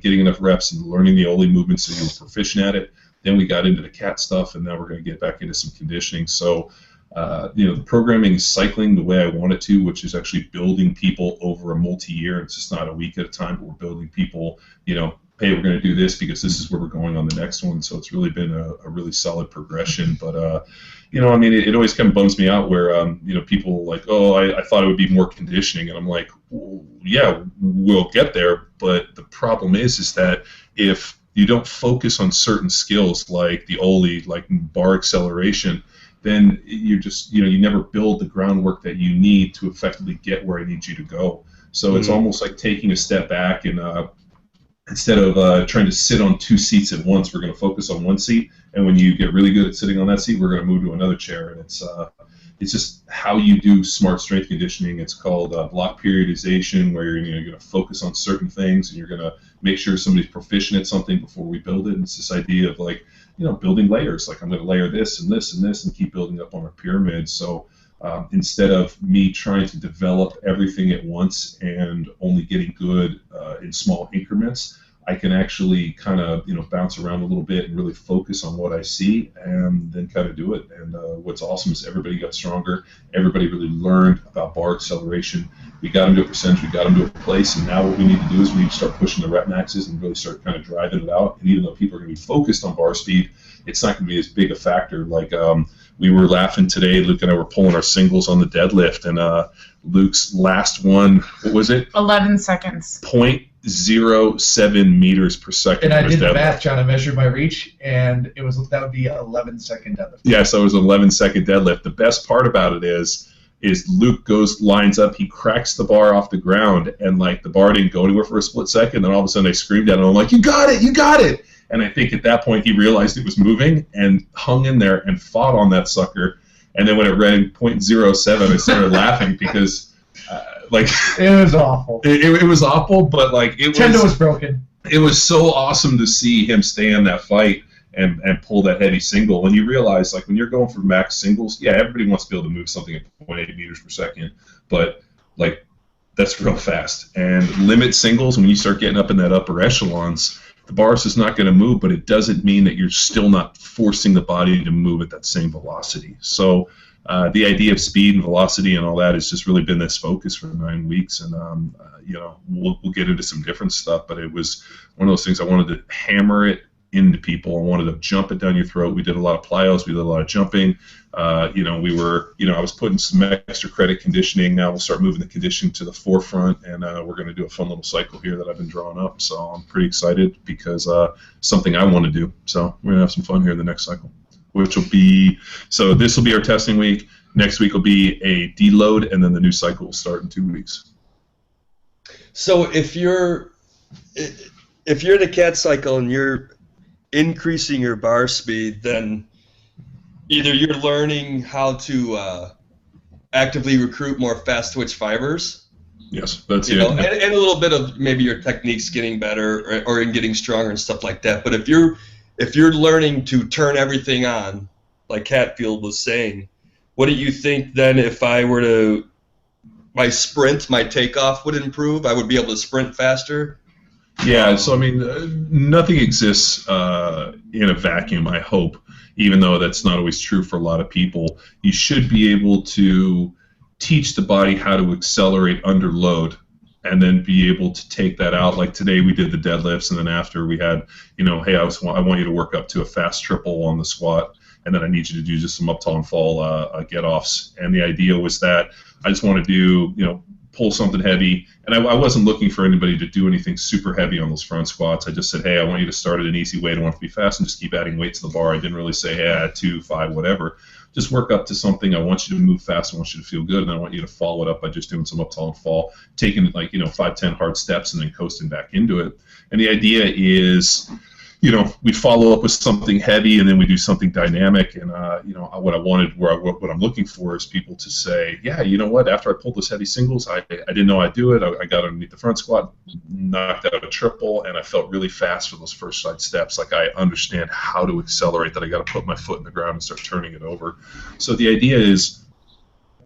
getting enough reps and learning the Oli movements so you were proficient at it. Then we got into the cat stuff, and now we're going to get back into some conditioning. So, the programming is cycling the way I want it to, which is actually building people over a multi-year. It's just not a week at a time, but we're building people, hey, we're going to do this because this is where we're going on the next one. So it's really been a really solid progression. But, it always kind of bums me out where, people are like, oh, I thought it would be more conditioning. And I'm like, well, yeah, we'll get there. But the problem is that if you don't focus on certain skills like the Oli, like bar acceleration, then you're just, you never build the groundwork that you need to effectively get where I need you to go. So it's almost like taking a step back, and instead of trying to sit on 2 seats at once, we're going to focus on 1 seat. And when you get really good at sitting on that seat, we're going to move to another chair. And it's just how you do smart strength conditioning. It's called block periodization, where you're going to focus on certain things, and you're going to make sure somebody's proficient at something before we build it. And it's this idea of like, building layers. Like, I'm going to layer this and this and this and keep building up on our pyramid. So instead of me trying to develop everything at once and only getting good in small increments, I can actually kind of bounce around a little bit and really focus on what I see, and then kind of do it. And what's awesome is everybody got stronger. Everybody really learned about bar acceleration. We got them to a percentage, we got them to a place, and now what we need to do is we need to start pushing the rep maxes and really start kind of driving it out. And even though people are going to be focused on bar speed, it's not going to be as big a factor. Like we were laughing today, Luke and I were pulling our singles on the deadlift, and Luke's last one, what was it? 11 seconds. 0.07 meters per second. And I did the math, John. I measured my reach, and that would be 11-second deadlift. Yeah, so it was an 11-second deadlift. The best part about it is Luke lines up, he cracks the bar off the ground, and like the bar didn't go anywhere for a split second. Then all of a sudden I screamed at him, I'm like, you got it! And I think at that point he realized it was moving and hung in there and fought on that sucker. And then when it ran 0.07, I started laughing because it was awful. It was awful, but like Tendo was broken. It was so awesome to see him stay in that fight and pull that heavy single. When you realize, like, when you're going for max singles, yeah, everybody wants to be able to move something at 0.8 meters per second, but like that's real fast. And limit singles, when you start getting up in that upper echelons, the bar is not going to move, but it doesn't mean that you're still not forcing the body to move at that same velocity. So the idea of speed and velocity and all that has just really been this focus for 9 weeks. And, you know, we'll get into some different stuff, but it was one of those things I wanted to hammer it into people. I wanted to jump it down your throat. We did a lot of plyos. We did a lot of jumping. You know, I was putting some extra credit conditioning. Now we'll start moving the conditioning to the forefront, and we're going to do a fun little cycle here that I've been drawing up. So I'm pretty excited because something I want to do. So we're going to have some fun here in the next cycle, which will be, so this will be our testing week. Next week will be a deload, and then the new cycle will start in 2 weeks. So if you're in a cat cycle and you're increasing your bar speed, then either you're learning how to actively recruit more fast twitch fibers. Yes, that's it. And a little bit of maybe your technique's getting better or in getting stronger and stuff like that. But if you're learning to turn everything on, like Hatfield was saying, what do you think then if I were to, my sprint, my takeoff would improve? I would be able to sprint faster? Yeah, so I mean, nothing exists in a vacuum, I hope, even though that's not always true for a lot of people. You should be able to teach the body how to accelerate under load and then be able to take that out. Like today we did the deadlifts, and then after we had, you know, hey, I want you to work up to a fast triple on the squat, and then I need you to do just some up tall and fall get-offs. And the idea was that I just want to do, you know, pull something heavy, and I wasn't looking for anybody to do anything super heavy on those front squats. I just said, hey, I want you to start at an easy weight. I want it to be fast and just keep adding weight to the bar. I didn't really say, hey, add 2, 5, whatever. Just work up to something. I want you to move fast. I want you to feel good, and I want you to follow it up by just doing some up, tall, and fall, taking like, you know, 5, 10 hard steps and then coasting back into it. And the idea is, you know, we follow up with something heavy, and then we do something dynamic. And you know, what I'm looking for is people to say, yeah, you know what? After I pulled those heavy singles, I didn't know I'd do it. I got underneath the front squat, knocked out a triple, and I felt really fast for those first side steps. Like I understand how to accelerate. That I got to put my foot in the ground and start turning it over. So the idea is.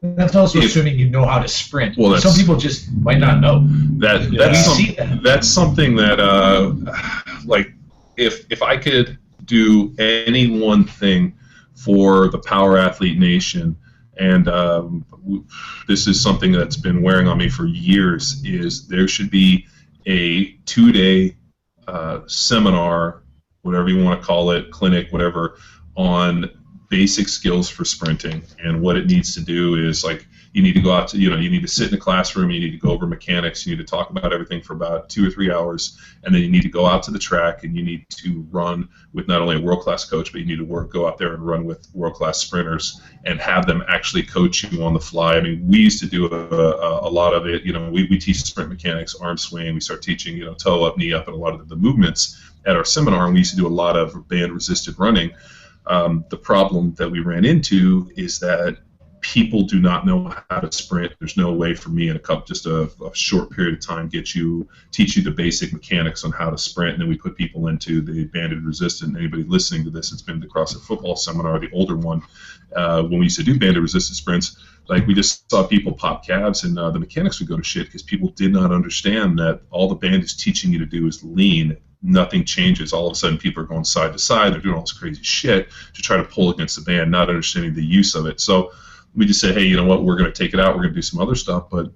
That's also assuming you know how to sprint. Well, some people just might not know. That's something that like. If I could do any one thing for the Power Athlete Nation, and this is something that's been wearing on me for years, is there should be a 2-day seminar, whatever you want to call it, clinic, whatever, on basic skills for sprinting. And what it needs to do is, like, you need to go out to, you know, you need to sit in a classroom, you need to go over mechanics, you need to talk about everything for about 2 or 3 hours, and then you need to go out to the track and you need to run with not only a world-class coach, but you need to go out there and run with world-class sprinters and have them actually coach you on the fly. I mean, we used to do a lot of it. You know, we teach sprint mechanics, arm swing, we start teaching, you know, toe up, knee up, and a lot of the movements at our seminar, and we used to do a lot of band-resisted running. The problem that we ran into is that people do not know how to sprint. There's no way for me in a short period of time teach you the basic mechanics on how to sprint, and then we put people into the banded resistant. Anybody listening to this, it's been the CrossFit football seminar, the older one, when we used to do banded resistant sprints, like we just saw people pop calves, and the mechanics would go to shit because people did not understand that all the band is teaching you to do is lean. Nothing changes. All of a sudden, people are going side to side. They're doing all this crazy shit to try to pull against the band, not understanding the use of it. So we just said, hey, you know what? We're going to take it out. We're going to do some other stuff, but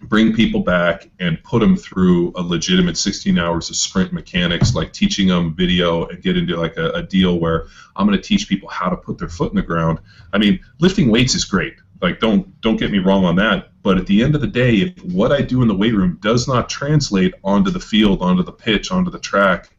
bring people back and put them through a legitimate 16 hours of sprint mechanics, like teaching them video, and get into like a deal where I'm going to teach people how to put their foot in the ground. I mean, lifting weights is great. Like, don't get me wrong on that. But at the end of the day, if what I do in the weight room does not translate onto the field, onto the pitch, onto the track,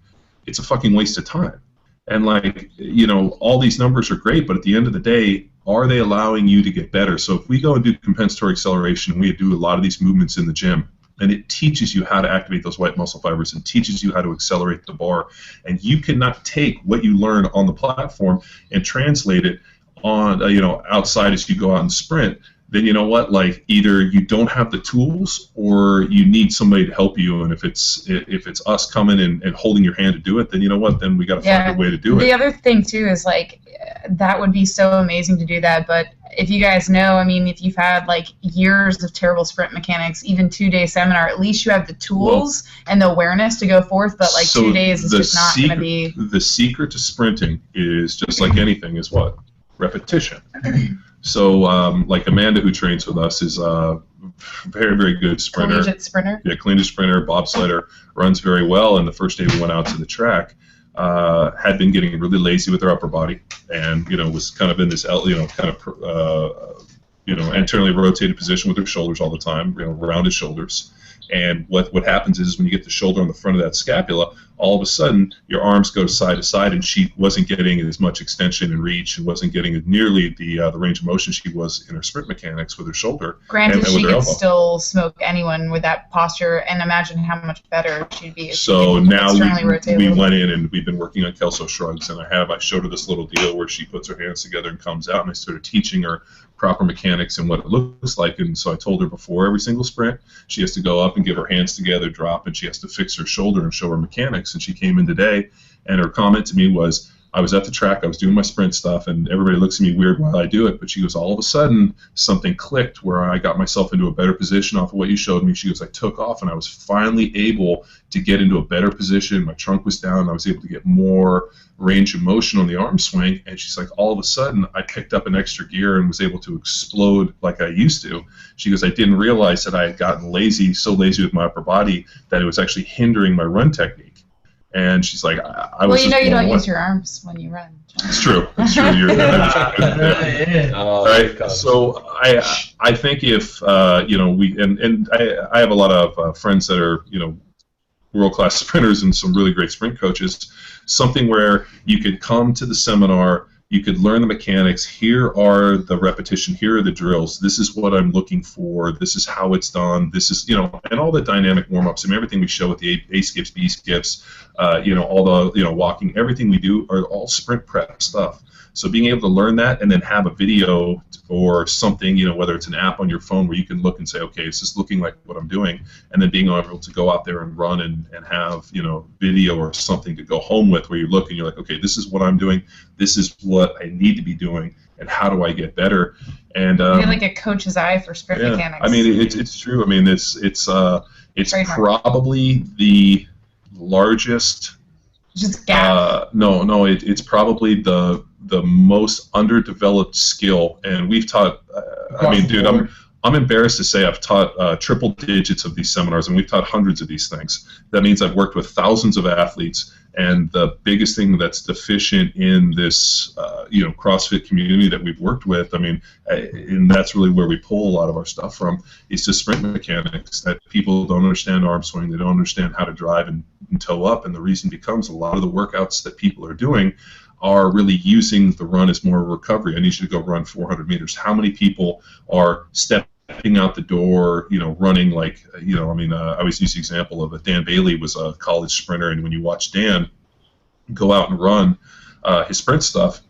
it's a fucking waste of time. And, like, you know, all these numbers are great, but at the end of the day, are they allowing you to get better? So if we go and do compensatory acceleration, we do a lot of these movements in the gym, and it teaches you how to activate those white muscle fibers and teaches you how to accelerate the bar. And you cannot take what you learn on the platform and translate it on, you know, outside as you go out and sprint. then you know what? Like either you don't have the tools or you need somebody to help you. And if it's us coming and holding your hand to do it, then you know what? Then we got to find a way to do it. The other thing too is like that would be so amazing to do that. But if you guys know, I mean, if you've had like years of terrible sprint mechanics, even 2-day seminar, at least you have the tools and the awareness to go forth. But like so 2 days is just not going to be. The secret to sprinting is just like anything is what? Repetition. So, like Amanda, who trains with us, is a very, very good sprinter. Collegiate sprinter. Yeah, collegiate sprinter, bobsledder, runs very well. And the first day we went out to the track, had been getting really lazy with her upper body, and was kind of in this internally rotated position with her shoulders all the time, rounded shoulders. And what happens is when you get the shoulder on the front of that scapula, all of a sudden your arms go side to side, and she wasn't getting as much extension and reach, and wasn't getting nearly the range of motion she was in her sprint mechanics with her shoulder. Granted, and she with her could elbow. still smoke anyone with that posture, and imagine how much better she'd be. If So she could now externally rotate a we little went bit. in and we've been working on Kelso shrugs, and I showed her this little deal where she puts her hands together and comes out, and I started teaching her proper mechanics and what it looks like. And so I told her before every single sprint, she has to go up and give her hands together, drop, and she has to fix her shoulder and show her mechanics. And she came in today, and her comment to me was, I was at the track, I was doing my sprint stuff, and everybody looks at me weird while I do it, but she goes, all of a sudden, something clicked where I got myself into a better position off of what you showed me. She goes, I took off, and I was finally able to get into a better position. My trunk was down, and I was able to get more range of motion on the arm swing, and she's like, all of a sudden, I picked up an extra gear and was able to explode like I used to. She goes, I didn't realize that I had gotten so lazy with my upper body, that it was actually hindering my run technique. And she's like, I was. Well, you know, you don't blown use away. your arms when you run. It's true. It's true. You're Yeah. Oh, right. God. So I think if we and I have a lot of friends that are world-class sprinters and some really great sprint coaches. Something where you could come to the seminar, you could learn the mechanics. Here are the repetition. Here are the drills. This is what I'm looking for. This is how it's done. This is and all the dynamic warm-ups and everything we show with the A skips, B skips, all the walking. Everything we do are all sprint prep stuff. So being able to learn that and then have a video or something, whether it's an app on your phone where you can look and say, okay, is this looking like what I'm doing? And then being able to go out there and run and have, video or something to go home with where you look and you're like, okay, this is what I'm doing. This is what I need to be doing. And how do I get better? And You're like a coach's eye for sprint mechanics. I mean, it's true. I mean, it's Trademark. probably the largest. Just gap. No, it's probably the most underdeveloped skill, and we've taught. I mean, dude, I'm embarrassed to say I've taught triple digits of these seminars, and we've taught hundreds of these things. That means I've worked with thousands of athletes, and the biggest thing that's deficient in this, CrossFit community that we've worked with, I mean, and that's really where we pull a lot of our stuff from, is just sprint mechanics, that people don't understand arm swing, they don't understand how to drive and toe up, and the reason becomes a lot of the workouts that people are doing are really using the run as more recovery. I need you to go run 400 meters. How many people are stepping out the door, running like, I always use the example of Dan Bailey was a college sprinter, and when you watch Dan go out and run his sprint stuff,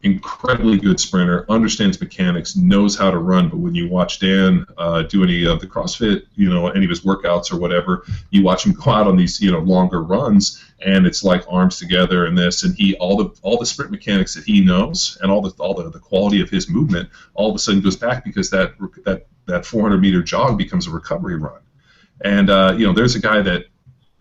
incredibly good sprinter, understands mechanics, knows how to run, but when you watch Dan do any of the CrossFit, any of his workouts or whatever, you watch him go out on these, longer runs, and it's like arms together and this, and all the sprint mechanics that he knows and all the quality of his movement all of a sudden goes back because that 400-meter jog becomes a recovery run. And there's a guy that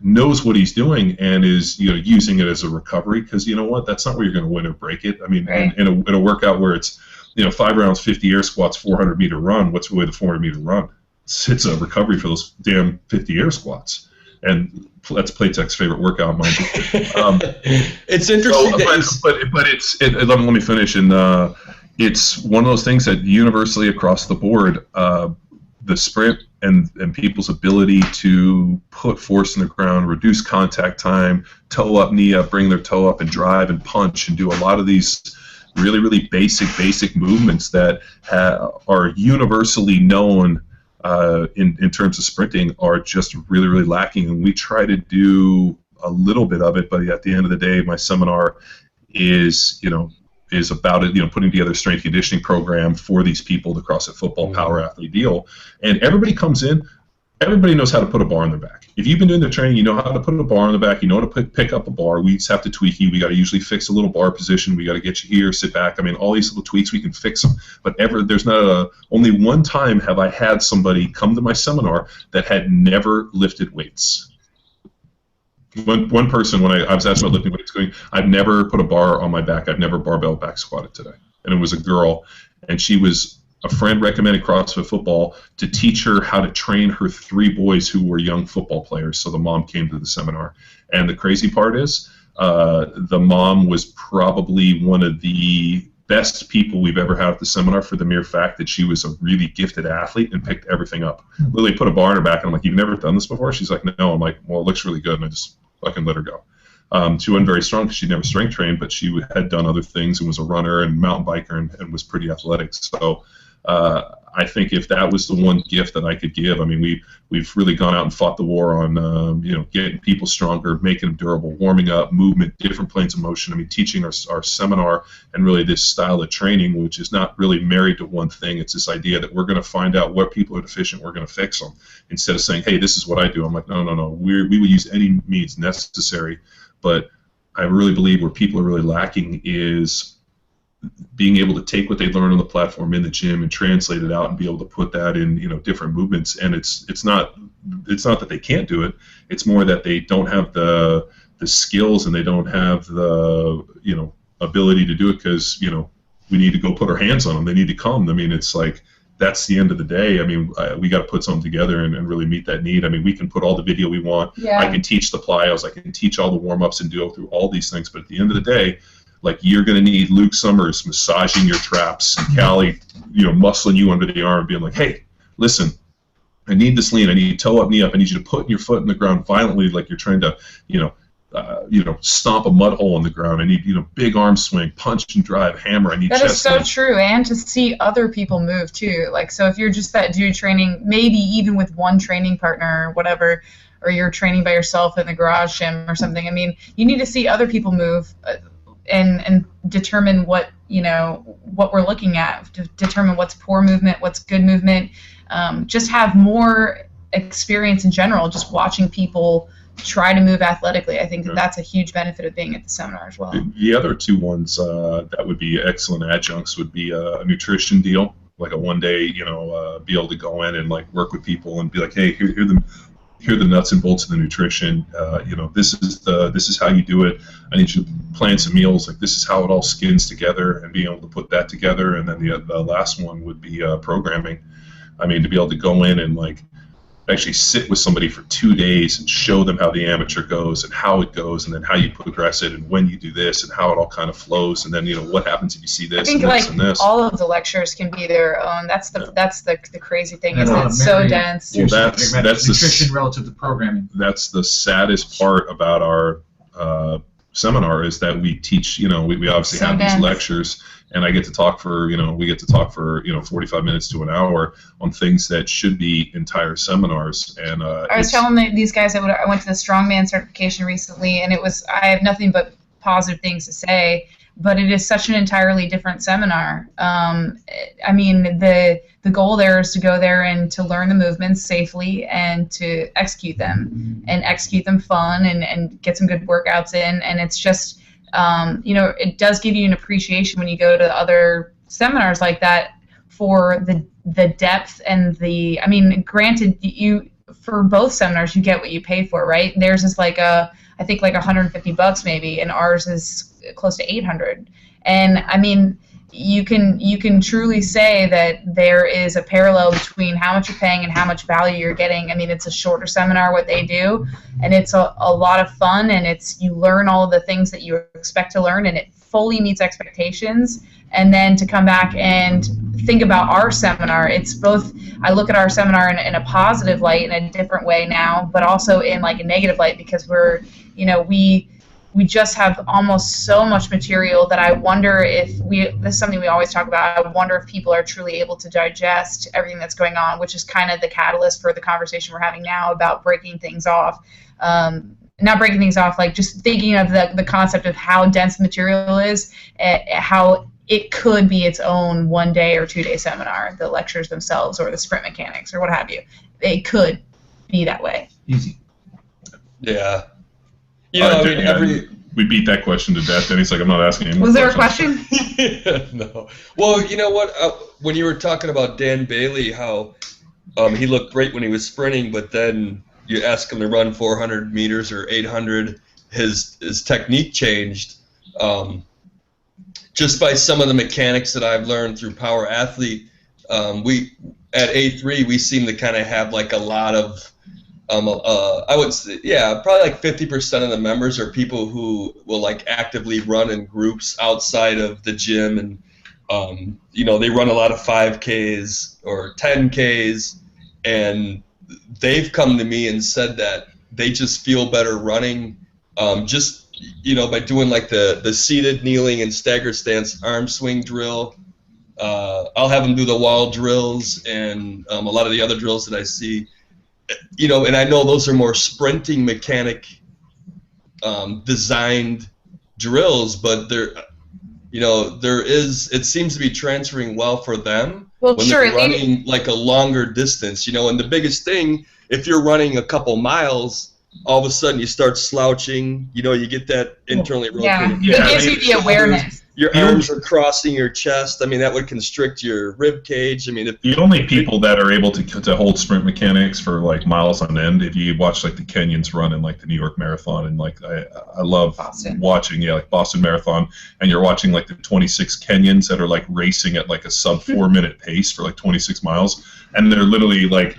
knows what he's doing and is using it as a recovery, because you know what, that's not where you're going to win or break it. I mean, Right. in a workout where it's 5 rounds, 50 air squats, 400-meter run, what's really the 400-meter run? It's a recovery for those damn 50 air squats, and that's Playtech's favorite workout, mind you. It's interesting that Let me finish. And it's one of those things that universally across the board, the sprint and people's ability to put force in the ground, reduce contact time, toe up, knee up, bring their toe up, and drive and punch and do a lot of these really, really basic movements that are universally known in terms of sprinting are just really, really lacking. And we try to do a little bit of it, but at the end of the day, my seminar is, is about it, putting together a strength conditioning program for these people, the CrossFit Football Power Athlete deal. And everybody comes in, everybody knows how to put a bar on their back. If you've been doing the training, you know how to put a bar on the back, you know how to pick up a bar. We just have to tweak you. We got to usually fix a little bar position. We got to get you here, sit back. I mean, all these little tweaks, we can fix them. But there's not only one time have I had somebody come to my seminar that had never lifted weights. One person, when I was asked about lifting weights, going, I've never put a bar on my back. I've never barbell back squatted today. And it was a girl, and she was a friend recommended CrossFit Football to teach her how to train her 3 boys who were young football players. So the mom came to the seminar. And the crazy part is, the mom was probably one of the best people we've ever had at the seminar for the mere fact that she was a really gifted athlete and picked everything up. Literally put a bar on her back, and I'm like, you've never done this before? She's like, no. I'm like, well, it looks really good, and I just fucking let her go. She wasn't very strong because she never strength trained, but she had done other things and was a runner and mountain biker and was pretty athletic. So I think if that was the one gift that I could give, I mean, we've really gone out and fought the war on getting people stronger, making them durable, warming up, movement, different planes of motion. I mean, teaching our seminar and really this style of training, which is not really married to one thing. It's this idea that we're going to find out what people are deficient, we're going to fix them, instead of saying, hey, this is what I do. I'm like, no. We will use any means necessary, but I really believe where people are really lacking is being able to take what they learn on the platform in the gym and translate it out and be able to put that in different movements. And it's not that they can't do it. It's more that they don't have the skills and they don't have the ability to do it because we need to go put our hands on them. They need to come. I mean, it's like that's the end of the day. I mean, we got to put something together and really meet that need. I mean, we can put all the video we want. Yeah. I can teach the plyos. I can teach all the warm-ups and go through all these things. But at the end of the day, like, you're going to need Luke Summers massaging your traps, Callie, muscling you under the arm, being like, hey, listen, I need this lean. I need toe up, knee up. I need you to put your foot in the ground violently like you're trying to, stomp a mud hole in the ground. I need, big arm swing, punch and drive, hammer. I need that chest is so lean. true, and to see other people move too. Like, so if you're just that dude training, maybe even with one training partner or whatever, or you're training by yourself in the garage gym or something. I mean, you need to see other people move. And determine what we're looking at, to determine what's poor movement, what's good movement. Just have more experience in general, just watching people try to move athletically. I think that's a huge benefit of being at the seminar as well. The other 2 ones that would be excellent adjuncts would be a nutrition deal, like a one-day, be able to go in and like work with people and be like, hey, here are the nuts and bolts of the nutrition. This is how you do it. I need you to plan some meals. Like, this is how it all skins together, and being able to put that together. And then the last one would be programming. I mean, to be able to go in and like actually sit with somebody for 2 days and show them how the amateur goes and how it goes, and then how you progress it and when you do this and how it all kind of flows, and then what happens if you see this I think and this like and this. all of the lectures can be their own. That's the crazy thing, is And it's so dense. Well, that's nutrition relative to programming. That's the saddest part about our seminar, is that we teach. We obviously So have dense. these lectures, and I get to talk for 45 minutes to an hour on things that should be entire seminars. And I was telling these guys I went to the strongman certification recently, and I have nothing but positive things to say, but it is such an entirely different seminar. I mean, the goal there is to go there and to learn the movements safely and to execute them fun and get some good workouts in. And it's just, it does give you an appreciation when you go to other seminars like that for the depth and I mean, granted, for both seminars, you get what you pay for, right? Theirs is like I think like $150 maybe, and ours is close to $800. And I mean, you can truly say that there is a parallel between how much you're paying and how much value you're getting. I mean, it's a shorter seminar, what they do, and it's a lot of fun, and you learn all of the things that you expect to learn, and it fully meets expectations. And then to come back and think about our seminar, it's both, I look at our seminar in a positive light in a different way now, but also in like a negative light, because we just have almost so much material that I wonder if this is something we always talk about, I wonder if people are truly able to digest everything that's going on, which is kind of the catalyst for the conversation we're having now about breaking things off. not breaking things off, like just thinking of the concept of how dense the material is, how it could be its own 1 day or 2 day seminar, the lectures themselves or the sprint mechanics or what have you. It could be that way. Easy. Yeah. You know, I mean, we beat that question to death. Denny's like, I'm not asking anymore. Was there a question? No. Well, you know what? When you were talking about Dan Bailey, how he looked great when he was sprinting, but then you ask him to run 400 meters or 800, his technique changed. Just by some of the mechanics that I've learned through Power Athlete, we at A3 we seem to kind of have like a lot of I would say, yeah, probably like 50% of the members are people who will like actively run in groups outside of the gym, and you know, they run a lot of 5Ks or 10Ks, and they've come to me and said that they just feel better running, just, you know, by doing like the seated, kneeling, and stagger stance arm swing drill. I'll have them do the wall drills and a lot of the other drills that I see. You know, and I know those are more sprinting mechanic designed drills, but it seems to be transferring well for them when they're running like a longer distance. You know, and the biggest thing, if you're running a couple miles, all of a sudden you start slouching. You know, you get that internally rotating. Yeah, it gives you the awareness. Your arms are crossing your chest. I mean, that would constrict your rib cage. I mean, the only people that are able to hold sprint mechanics for like miles on end, if you watch like the Kenyans run in like the New York Marathon, and like I love watching, like Boston Marathon, and you're watching like the 26 Kenyans that are like racing at like a sub 4 minute pace for like 26 miles, and they're literally like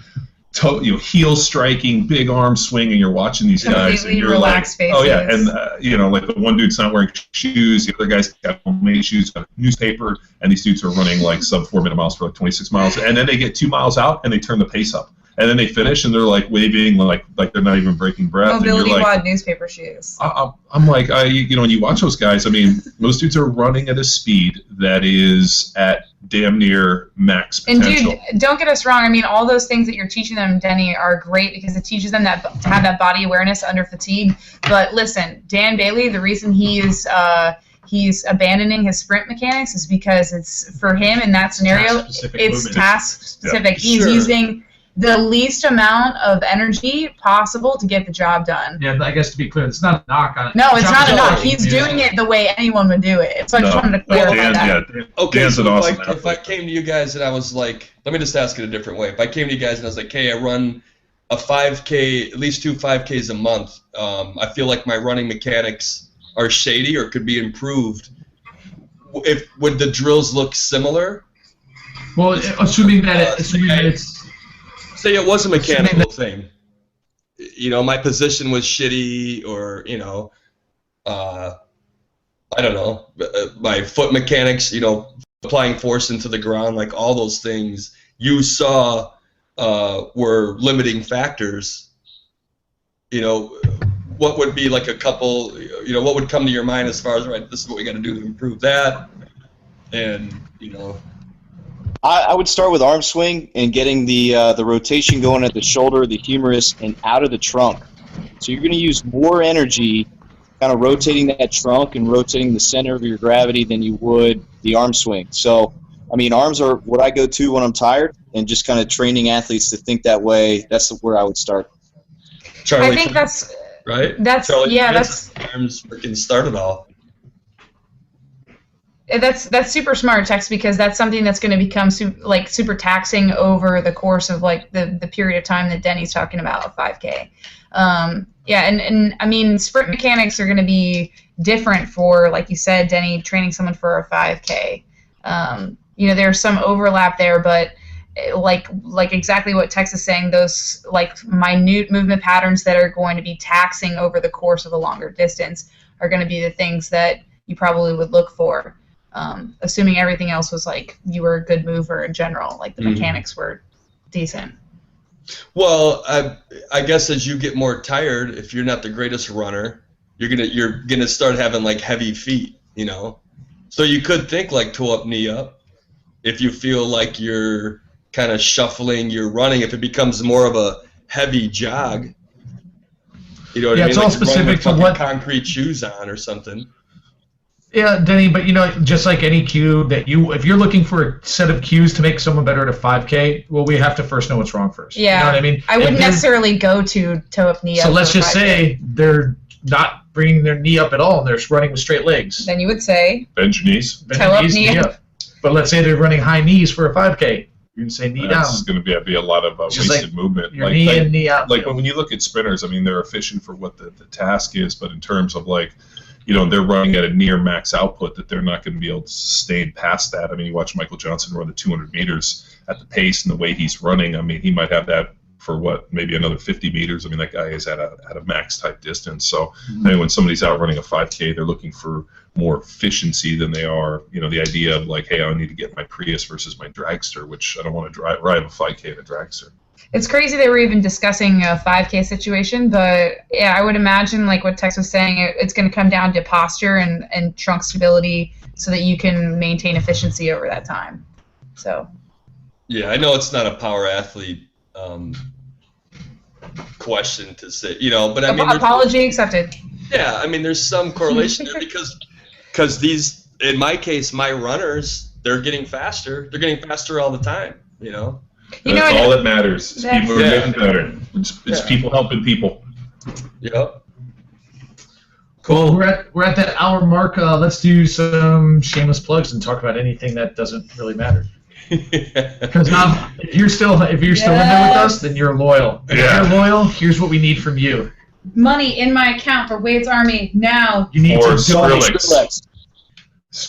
heel striking, big arm swing, and you're watching these guys, and you're like, faces. oh yeah, and you know, like the one dude's not wearing shoes, the other guy's got homemade shoes, got a newspaper, and these dudes are running like sub 4 minute miles for like 26 miles, and then they get 2 miles out and they turn the pace up, and then they finish and they're like waving, like they're not even breaking breath. Mobility and you're like, WOD newspaper shoes. I'm like, you know, when you watch those guys, I mean, those dudes are running at a speed that is at damn near max potential. And dude, don't get us wrong. I mean, all those things that you're teaching them, Denny, are great because it teaches them to have that body awareness under fatigue. But listen, Dan Bailey, the reason he's abandoning his sprint mechanics is because it's, for him in that scenario, it's task specific. Yeah. He's using the least amount of energy possible to get the job done. Yeah, I guess to be clear, it's not a knock on it. No, it's not a knock. He's doing it the way anyone would do it. So I just wanted to clarify that. Okay, Dan's so an awesome if I came to you guys and I was like, let me just ask it a different way. If I came to you guys and I was like, hey, I run a 5K, at least 2 5Ks a month. I feel like my running mechanics are shady or could be improved. Would the drills look similar? Well, assuming that it's... Say it was a mechanical thing. You know, my position was shitty, or, you know, I don't know, my foot mechanics, you know, applying force into the ground, like all those things you saw were limiting factors. You know, what would be like a couple, you know, what would come to your mind as far as, right, this is what we got to do to improve that, and, you know. I would start with arm swing and getting the rotation going at the shoulder, the humerus, and out of the trunk. So you're going to use more energy kind of rotating that trunk and rotating the center of your gravity than you would the arm swing. So, I mean, arms are what I go to when I'm tired, and just kind of training athletes to think that way, that's where I would start. Charlie, I think that's... Right? Charlie, that's arms freaking start it all. That's super smart, Tex, because that's something that's going to become super taxing over the course of like the period of time that Denny's talking about, a 5K. Yeah, and I mean, sprint mechanics are going to be different for, like you said, Denny, training someone for a 5K. You know, there's some overlap there, but like exactly what Tex is saying, those like minute movement patterns that are going to be taxing over the course of a longer distance are going to be the things that you probably would look for. Assuming everything else was like you were a good mover in general, like the mechanics were decent. Well, I guess as you get more tired, if you're not the greatest runner, you're gonna start having like heavy feet, you know. So you could think like toe up, knee up. If you feel like you're kind of shuffling, you're running. If it becomes more of a heavy jog. You know what Yeah, I mean? it's all Like run specific with to fucking what- concrete shoes on or something. Yeah, Denny, but just like any cue that if you're looking for a set of cues to make someone better at a 5K, well, we have to first know what's wrong first. Yeah. You know what I mean? I wouldn't necessarily go to toe up, knee up. So let's for just 5K. say they're not bringing their knee up at all, and they're running with straight legs. Then you would say Bend your knees. Bend toe your up, knees, knee up. But let's say they're running high knees for a 5K. You can say knee down. That's going to be a lot of Just wasted movement. Your knee in, knee out. Like when you look at sprinters, I mean, they're efficient for what the task is, but in terms of like, they're running at a near max output that they're not going to be able to sustain past that. I mean, you watch Michael Johnson run the 200 meters at the pace and the way he's running. I mean, he might have that for maybe another 50 meters. I mean, that guy is at a max type distance. So I mean, when somebody's out running a 5K, they're looking for more efficiency than they are, the idea of like, hey, I need to get my Prius versus my dragster, which I don't want to ride a 5K in a dragster. it's crazy that we're even discussing a 5K situation, but yeah, I would imagine like what Tex was saying, it's going to come down to posture and trunk stability so that you can maintain efficiency over that time. So. Yeah, I know it's not a power athlete question to say, but I mean, apology accepted. Yeah, I mean, there's some correlation there because these, in my case, my runners, they're getting faster. They're getting faster all the time. That's all that matters. Is people are getting better. It's people helping people. Yep. Cool. We're at that hour mark. Let's do some shameless plugs and talk about anything that doesn't really matter. Because if you're still in there with us, then you're loyal. And if you're loyal, here's what we need from you. Money in my account for Wade's Army now. You need to donate.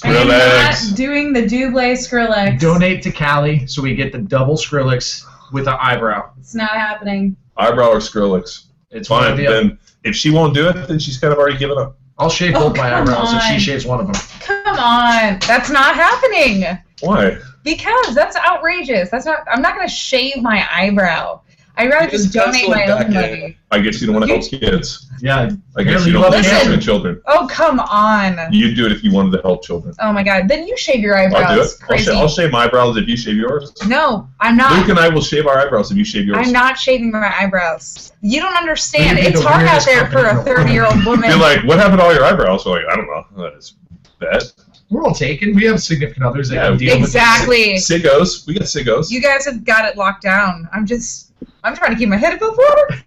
I am not doing the Double Skrillex. Donate to Callie so we get the double Skrillex with an eyebrow. It's not happening. Eyebrow or Skrillex? It's fine. Then if she won't do it, then she's kind of already given up. I'll shave both my eyebrows if she shaves one of them. Come on, that's not happening. Why? Because that's outrageous. I'm not going to shave my eyebrow. I'd rather just donate my own money. I guess you don't want to help kids. Yeah. I guess you don't want to help children. Oh, come on. You'd do it if you wanted to help children. Oh, my God. Then you shave your eyebrows. I'll do it. Crazy. I'll shave my eyebrows if you shave yours. No, I'm not. Luke and I will shave our eyebrows if you shave yours. I'm not shaving my eyebrows. You don't understand. It's hard out there for a 30-year-old woman. You're like, what happened to all your eyebrows? We're like, I don't know. That is bad. We're all taken. We have significant others that can deal exactly. with Siggos. We got siggos. You guys have got it locked down. I'm trying to keep my head above water.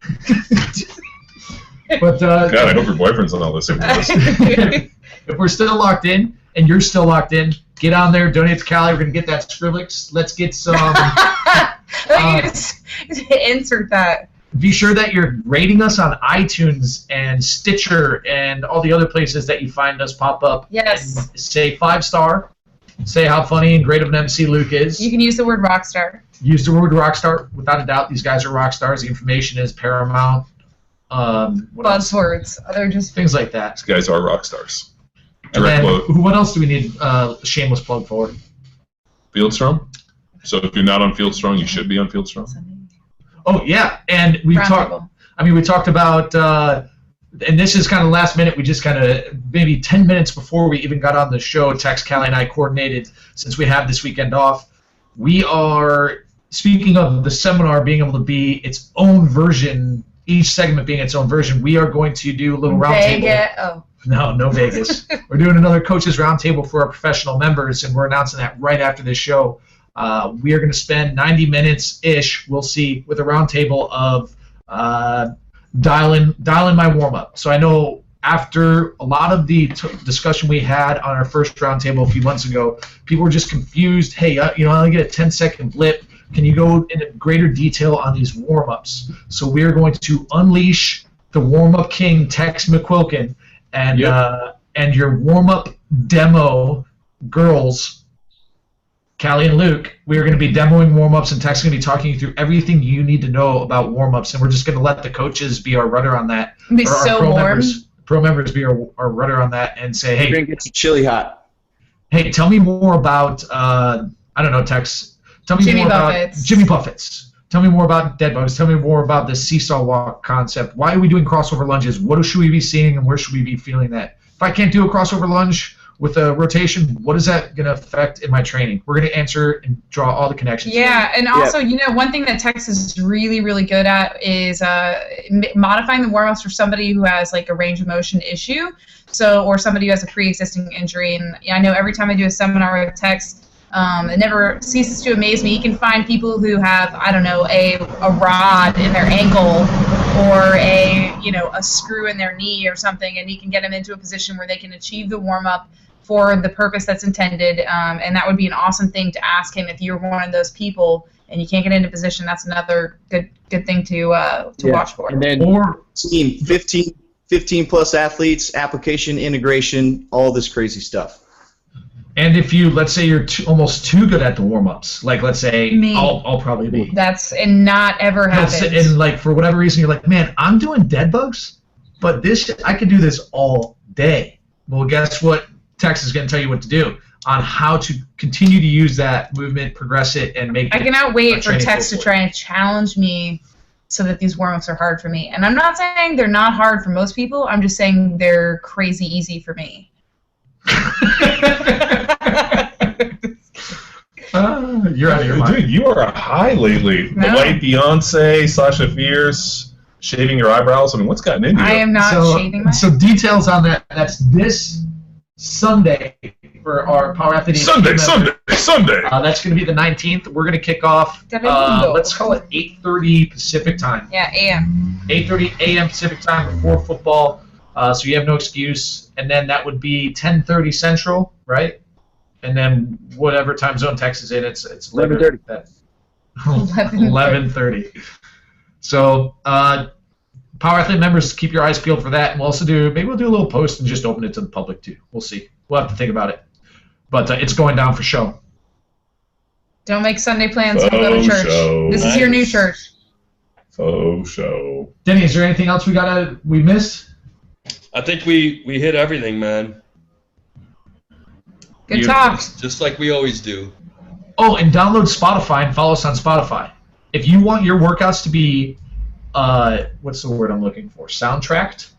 But God, I hope your boyfriend's on all this. If we're still locked in and you're still locked in, get on there, donate to Callie. We're gonna get that Skrillex. Let's get some. Insert that. Be sure that you're rating us on iTunes and Stitcher and all the other places that you find us pop up. Yes. And say 5-star. Say how funny and great of an MC Luke is. You can use the word rockstar. Use the word rockstar. Without a doubt, these guys are rock stars. The information is paramount. Buzzwords. They're just things like that. These guys are rock stars. Direct quote. What else do we need shameless plug for? Fieldstrong. So if you're not on Fieldstrong, you should be on Fieldstrong. Oh yeah, and we talked. I mean, we talked about, and this is kind of last minute. We just kind of maybe 10 minutes before we even got on the show, Tex, Callie, and I coordinated since we have this weekend off. We are speaking of the seminar being able to be its own version. Each segment being its own version. We are going to do a little roundtable. Oh. No Vegas. We're doing another coaches roundtable for our professional members, and we're announcing that right after this show. We are going to spend 90 minutes-ish, we'll see, with a roundtable of dialing my warm-up. So I know after a lot of the discussion we had on our first roundtable a few months ago, people were just confused. Hey, I only get a 10-second blip. Can you go into greater detail on these warm-ups? So we're going to unleash the warm-up king, Tex McQuilkin, and your warm-up demo girls, Callie and Luke. We're going to be demoing warm-ups, and Tex is going to be talking you through everything you need to know about warm-ups, and we're just going to let the coaches be our rudder on that. It'll be so warm. Pro members be our rudder on that and say, hey, we're going to get you chili hot. Hey, tell me more about, I don't know, Tex. Tell me more about Jimmy Buffett's. Tell me more about dead bugs. Tell me more about the seesaw walk concept. Why are we doing crossover lunges? What should we be seeing, and where should we be feeling that? If I can't do a crossover lunge, with a rotation, what is that going to affect in my training? We're going to answer and draw all the connections. Yeah, and also, one thing that Texas is really, really good at is modifying the warm-ups for somebody who has like a range of motion issue, or somebody who has a pre-existing injury. And I know every time I do a seminar with Tex, it never ceases to amaze me. You can find people who have, I don't know, a rod in their ankle or a screw in their knee or something, and he can get them into a position where they can achieve the warm-up for the purpose that's intended. And that would be an awesome thing to ask him if you're one of those people and you can't get into position. That's another good thing to watch for. And then 15 plus athletes, application integration, all this crazy stuff. And if let's say you're almost too good at the warm-ups, like let's say Me. I'll probably be. And not ever happens. And like for whatever reason, you're like, man, I'm doing dead bugs, but I could do this all day. Well, guess what? Tex is going to tell you what to do on how to continue to use that movement, progress it, and make it. I cannot wait for Tex to try and challenge me so that these warm-ups are hard for me. And I'm not saying they're not hard for most people. I'm just saying they're crazy easy for me. You're out of your mind. Dude, you are high lately. No. The white Beyonce, Sasha Fierce, shaving your eyebrows. I mean, what's gotten into you? I am not shaving my So details on that. That's this Sunday for our Power Athlete. Sunday. That's going to be the 19th. We're going to kick off, let's call it 8:30 Pacific time. Yeah, a.m. 8:30 a.m. Pacific time before football. So you have no excuse. And then that would be 10:30 Central, right? And then whatever time zone Texas is in, it's 11:30. 11:30. So Power Athlete members, keep your eyes peeled for that. And we'll also we'll do a little post and just open it to the public too. We'll see. We'll have to think about it. But it's going down for show. Don't make Sunday plans. Don't go to church. Show. This is your new church. Faux show. Denny, is there anything else we missed? I think we hit everything, man. Good talk. Just like we always do. Oh, and download Spotify and follow us on Spotify. If you want your workouts to be, what's the word I'm looking for? Soundtracked?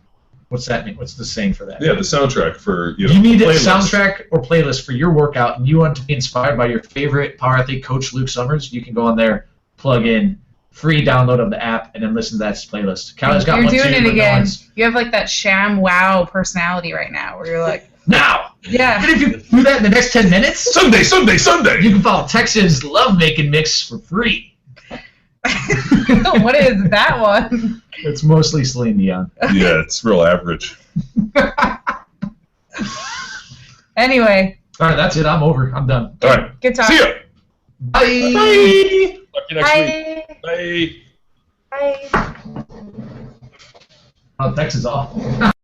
What's that mean? What's the saying for that? Yeah, the soundtrack for, You need a playlist. soundtrack or playlist for your workout, and you want to be inspired by your favorite Power Athlete coach, Luke Summers, you can go on there, plug in, free download of the app, and then listen to that playlist. Callie's got You're one doing too, it but again. no one's... You have like that sham wow personality right now where you're like, Now! yeah. And if you do that in the next 10 minutes, Sunday! you can follow Texas Lovemaking Mix for free. What is that one? It's mostly Celine Dion. Yeah, it's real average. Anyway, All right, that's it. I'm over. I'm done. All right. good talk. See ya! Bye! Bye! Talk to you next week. Bye. Bye. Bye. Oh, Texas off.